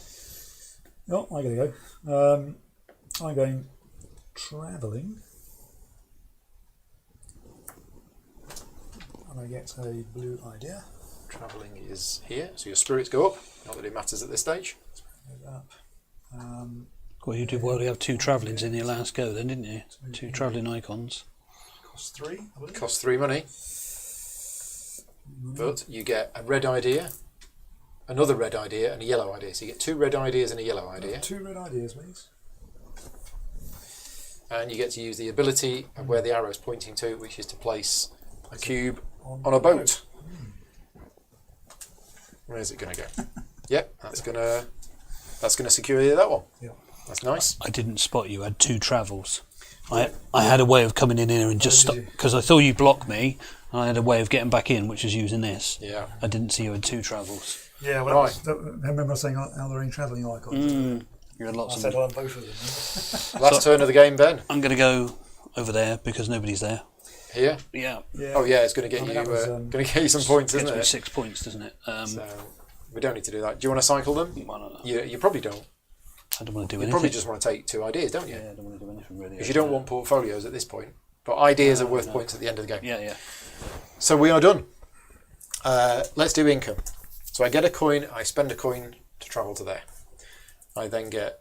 S3: Oh, I gotta go. I'm going travelling. And I get a blue idea.
S1: Travelling is here, so your spirits go up. Not that it matters at this stage.
S3: Up.
S2: Well, you did well to have 2 travellings in your last go then, didn't you? 2 travelling icons.
S3: Costs 3, I believe.
S1: Costs 3 money. But you get a red idea, another red idea, and a yellow idea. So you get 2 red ideas and a yellow idea.
S3: 2 red ideas, please.
S1: And you get to use the ability of where the arrow's pointing to, which is to place a cube on a boat. Where's it going to go? Yep, that's gonna secure you that one.
S3: Yeah.
S1: That's nice.
S2: I didn't spot you had 2 travels. I had a way of coming in here and just stop, because I thought you blocked me, and I had a way of getting back in, which was using this.
S1: Yeah.
S2: I didn't see you had 2 travels.
S3: Yeah, well, I remember saying, are there any travelling icons?
S2: You had lots
S3: I
S2: of
S3: said
S2: them.
S3: on both of them.
S1: Last turn of the game, Ben.
S2: I'm going to go over there because nobody's there.
S1: Here.
S2: Yeah.
S3: Yeah.
S1: Oh yeah, it's going to get going to get you some points, isn't
S2: Gets me
S1: it?
S2: 6 points, doesn't it?
S1: So we don't need to do that. Do you want to cycle them? You probably don't.
S2: I don't want to do
S1: You
S2: anything.
S1: probably just want to take 2 ideas, don't you?
S2: Yeah, I don't want to do anything really.
S1: Because you don't want portfolios at this point. But ideas are worth points at the end of the game.
S2: Yeah.
S1: So we are done. Let's do income. So I get a coin, I spend a coin to travel to there. I then get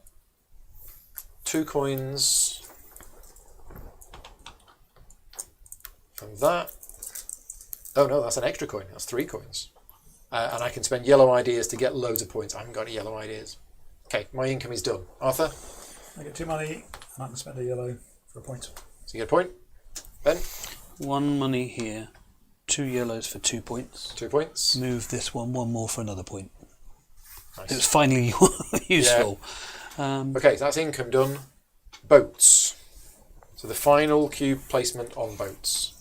S1: 2 coins from that. Oh no, that's an extra coin. That's 3 coins. And I can spend yellow ideas to get loads of points. I haven't got any yellow ideas. Okay, my income is done. Arthur?
S3: I get 2 money, and I can spend a yellow for a point.
S1: So you get a point. Ben?
S2: 1 money here, 2 yellows for 2 points.
S1: 2 points.
S2: Move this one more for another point.
S1: Nice.
S2: It was finally useful.
S1: Okay, so that's income done. Boats. So the final cube placement on boats.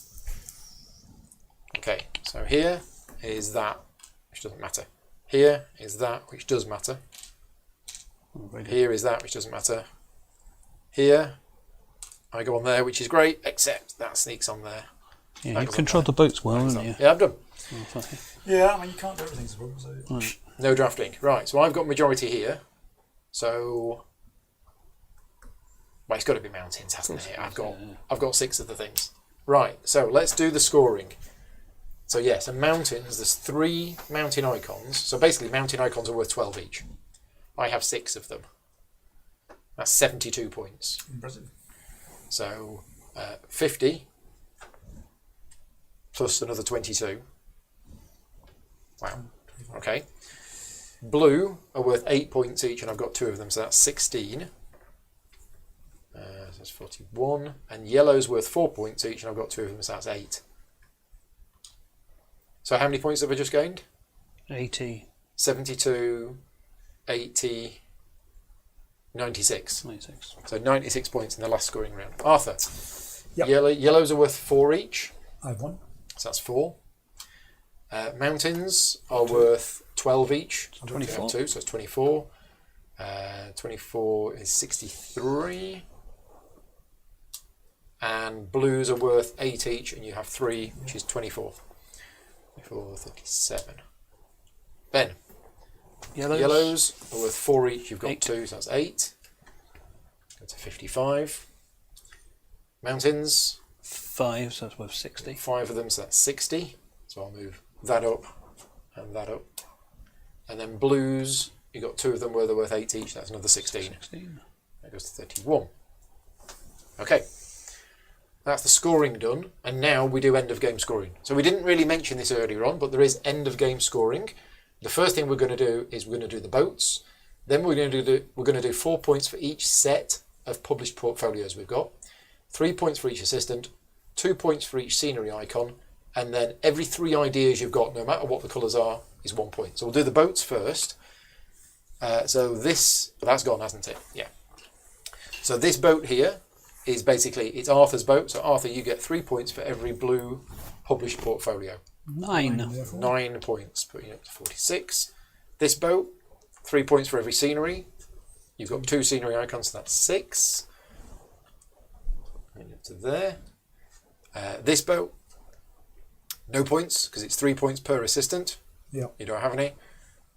S1: Okay, so here is that, which doesn't matter. Here is that, which does matter. Here is that, which doesn't matter. Here, I go on there, which is great, except that sneaks on there.
S2: Yeah, you controlled the boats well, haven't you?
S1: Yeah, I've done.
S3: Yeah, I mean, you can't do everything's a problem, so...
S2: Right.
S1: No drafting. Right, so I've got majority here. So, well, it's got to be mountains, hasn't it? I've got 6 of the things. Right, so let's do the scoring. So yes, and mountains, there's 3 mountain icons. So basically, mountain icons are worth 12 each. I have 6 of them. That's 72 points.
S3: Impressive.
S1: So 50 plus another 22. Wow. Okay. Blue are worth 8 points each, and I've got 2 of them, so that's 16. So that's 41. And yellow's worth 4 points each, and I've got 2 of them, so that's 8. So how many points have I just gained?
S2: 80.
S1: 72, 80, 96.
S2: 96.
S1: So 96 points in the last scoring round. Arthur,
S3: Yep.
S1: Yellows are worth 4 each,
S3: I have 1.
S1: so that's 4. Mountains are worth 12 each.
S2: 24.
S1: 2, so it's 24. 24 is 63. And blues are worth 8 each, and you have 3, which is 24. 24, 37. Ben. Yellows are worth 4 each, you've got
S2: 8.
S1: 2, so that's 8. Go to 55. Mountains,
S2: 5, so that's worth 60.
S1: 5 of them, so that's 60. So I'll move that up and that up. And then blues, you've got 2 of them where they're worth 8 each, that's another 16.
S2: 16.
S1: That goes to 31. Okay, that's the scoring done, and now we do end of game scoring. So we didn't really mention this earlier on, but there is end of game scoring. The first thing we're going to do is we're going to do the boats. Then we're going to do 4 points for each set of published portfolios we've got. 3 points for each assistant, 2 points for each scenery icon, and then every 3 ideas you've got, no matter what the colours are, is 1 point. So we'll do the boats first. So this, that's gone, hasn't it? Yeah. So this boat here is basically, it's Arthur's boat. So Arthur, you get 3 points for every blue published portfolio.
S2: 9.
S1: 9 points, putting it up to 46. This boat, 3 points for every scenery. You've got 2 scenery icons, so that's 6. Bring it up to there. This boat, no points, because it's 3 points per assistant.
S3: Yeah.
S1: You don't have any.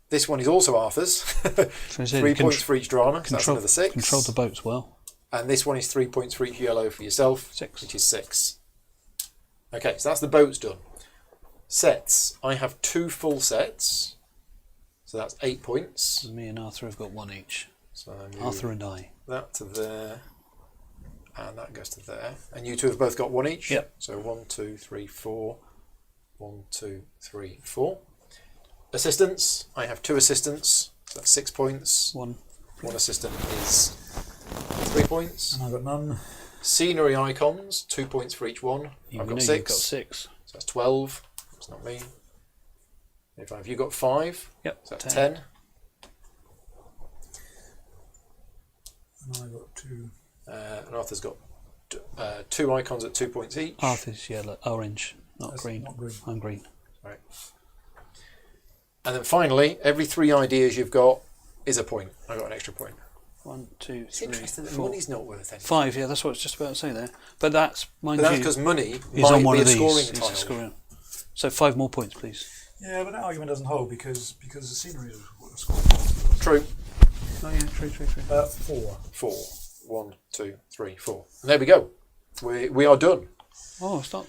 S1: This one is also Arthur's. 3 points for each drama, because that's another 6.
S2: Control the boats well.
S1: And this one is 3 points for each yellow for yourself,
S2: 6.
S1: which is 6. Okay, so that's the boats done. Sets. I have 2 full sets, so that's 8 points.
S2: Me and Arthur have got 1 each.
S1: So I move
S2: Arthur and I.
S1: that to there, and that goes to there. And you two have both got 1 each.
S2: Yep.
S1: So 1, 2, 3, 4. 1, 2, 3, 4. Assistants. I have 2 assistants. So that's 6 points.
S2: 1.
S1: 1 assistant is 3 points.
S3: And I've got none.
S1: Scenery icons. 2 points for each one. I've got 6.
S2: You've got 6.
S1: So that's 12. That's not me. If have you got 5?
S2: Yep.
S1: So that's 10.
S3: And I've got 2.
S1: And Arthur's got 2 icons at 2 points each.
S2: Arthur's yellow, orange, not
S3: That's
S2: green.
S3: not green.
S2: I'm green.
S1: Right. And then finally, every 3 ideas you've got is a point. I got an extra point.
S2: 1, 2,
S1: It's
S2: 3,
S1: interesting that
S2: 4.
S1: money's not worth anything.
S2: 5, yeah, that's what I was just about to say there. But that's, mind
S1: But that's
S2: you,
S1: because money
S2: is
S1: might
S2: on one
S1: be a
S2: of these.
S1: scoring
S2: It's
S1: tile.
S2: a scoring. So 5 more points, please.
S3: Yeah, but that argument doesn't hold because the scenery is what the score.
S1: True.
S2: Oh yeah, true.
S3: 4.
S1: 4. 1, 2, 3, 4. And there we go. We are done.
S2: Oh, stop.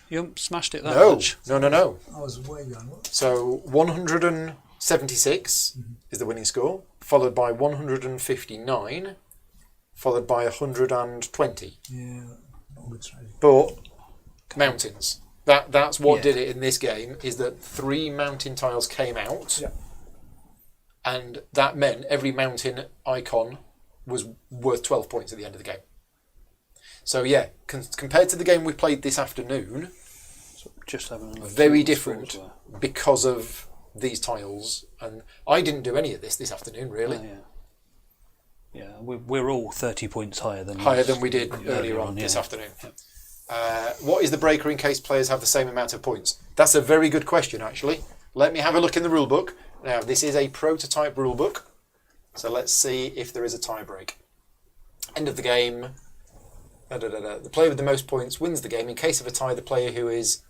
S2: You haven't smashed it that
S1: No.
S2: much.
S1: No.
S3: I was way behind. What?
S1: So 176 is the winning score, followed by 159, followed by 120.
S3: Yeah, not a good strategy.
S1: But mountains. That's what
S2: Yeah.
S1: did it in this game, is that 3 mountain tiles came out,
S3: Yeah.
S1: and that meant every mountain icon was worth 12 points at the end of the game. So yeah, compared to the game we played this afternoon,
S2: So just having a look.
S1: very different because of these tiles. And I didn't do any of this afternoon, really.
S2: Oh, yeah. Yeah, we're all 30 points higher than
S1: We did earlier on this
S2: yeah.
S1: afternoon. What is the breaker in case players have the same amount of points? That's a very good question, actually. Let me have a look in the rule book. Now, this is a prototype rule book, so let's see if there is a tie break. End of the game. The player with the most points wins the game. In case of a tie, the player who is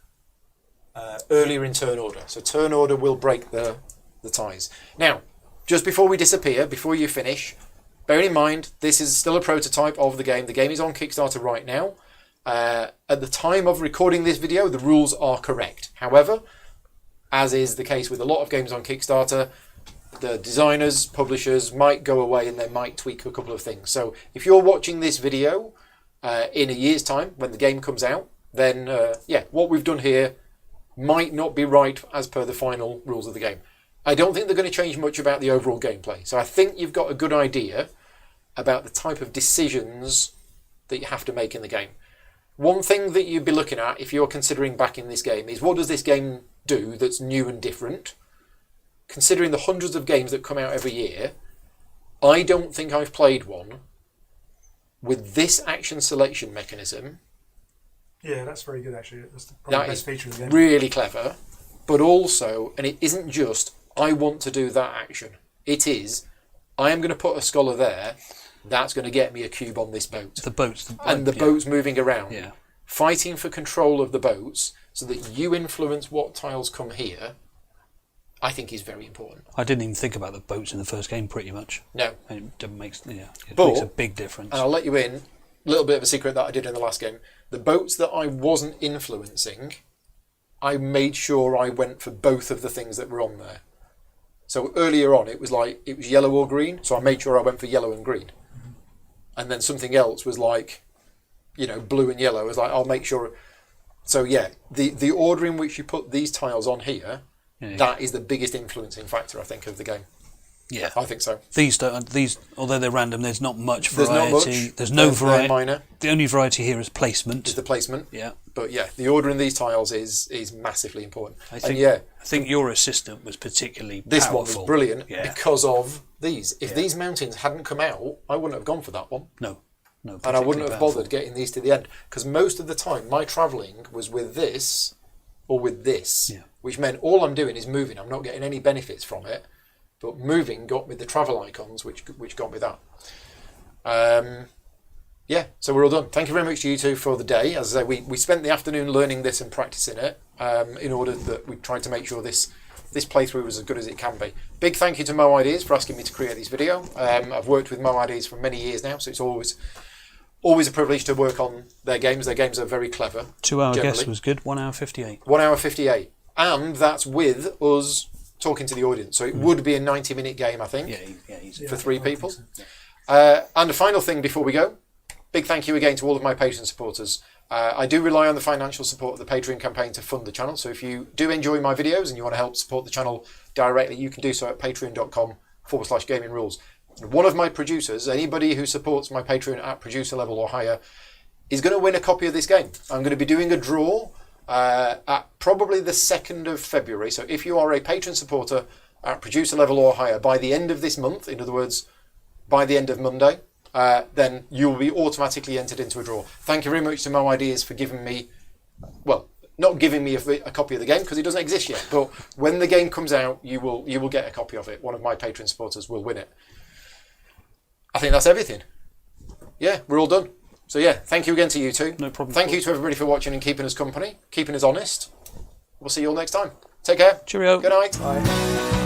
S1: earlier in turn order. So turn order will break the ties. Now, just before we disappear, before you finish, bear in mind, this is still a prototype of the game. The game is on Kickstarter right now. At the time of recording this video, the rules are correct. However, as is the case with a lot of games on Kickstarter, the designers, publishers might go away and they might tweak a couple of things. So if you're watching this video in a year's time, when the game comes out, then what we've done here might not be right as per the final rules of the game. I don't think they're going to change much about the overall gameplay. So I think you've got a good idea about the type of decisions that you have to make in the game. One thing that you'd be looking at if you're considering backing this game is, what does this game do that's new and different? Considering the hundreds of games that come out every year, I don't think I've played one with this action selection mechanism.
S3: Yeah, that's very good actually. That's probably the best feature of the game.
S1: Really clever, but also, and it isn't just, I want to do that action. It is, I am going to put a scholar there, that's going to get me a cube on this boat.
S2: The boats.
S1: The boats moving around.
S2: Yeah.
S1: Fighting for control of the boats so that you influence what tiles come here, I think is very important.
S2: I didn't even think about the boats in the first game pretty much.
S1: No.
S2: And it makes makes a big difference.
S1: And I'll let you in, a little bit of a secret that I did in the last game. The boats that I wasn't influencing, I made sure I went for both of the things that were on there. So earlier on, it was yellow or green, so I made sure I went for yellow and green. And then something else was like, blue and yellow. I was like, I'll make sure. So yeah, the order in which you put these tiles on here, that is the biggest influencing factor, I think, of the game.
S2: Yeah,
S1: I think so.
S2: These don't. These, although they're random, there's not much
S1: There's
S2: variety.
S1: not much.
S2: There's no
S1: They're
S2: variety.
S1: minor.
S2: The only variety here is placement.
S1: Is the placement.
S2: Yeah.
S1: But yeah, the ordering these tiles is massively important.
S2: I think.
S1: And yeah,
S2: I think your assistant was particularly
S1: this
S2: powerful.
S1: one was brilliant
S2: Yeah.
S1: because of these. If these mountains hadn't come out, I wouldn't have gone for that one.
S2: No.
S1: And I wouldn't have bothered getting these to the end. Because most of the time, my travelling was with this or with this, which meant all I'm doing is moving. I'm not getting any benefits from it. But moving got me the travel icons, which got me that. Yeah, so we're all done. Thank you very much to you two for the day. As I say, we spent the afternoon learning this and practicing it in order that we tried to make sure this playthrough was as good as it can be. Big thank you to Mo Ideas for asking me to create this video. I've worked with Mo Ideas for many years now, so it's always a privilege to work on their games. Their games are very clever.
S2: 2 hour
S1: generally.
S2: guess was good. 1 hour 58.
S1: 1 hour 58. And that's with us talking to the audience. So it would be a 90-minute game, I think,
S2: Easy.
S1: for 3 people. And a final thing before we go. Big thank you again to all of my Patreon supporters. I do rely on the financial support of the Patreon campaign to fund the channel. So if you do enjoy my videos and you want to help support the channel directly, you can do so at patreon.com/gaming rules. One of my producers, anybody who supports my Patreon at producer level or higher, is going to win a copy of this game. I'm going to be doing a draw at probably the 2nd of February. So if you are a patron supporter at producer level or higher by the end of this month, in other words, by the end of Monday, then you will be automatically entered into a draw. Thank you very much to Mo Ideas for giving me, well, not giving me a copy of the game because it doesn't exist yet, but when the game comes out, you will get a copy of it. One of my patron supporters will win it. I think that's everything. Yeah, we're all done. So yeah, thank you again to you two.
S2: No problem.
S1: Thank you to everybody for watching and keeping us company, keeping us honest. We'll see you all next time. Take care.
S2: Cheerio.
S1: Good night.
S3: Bye.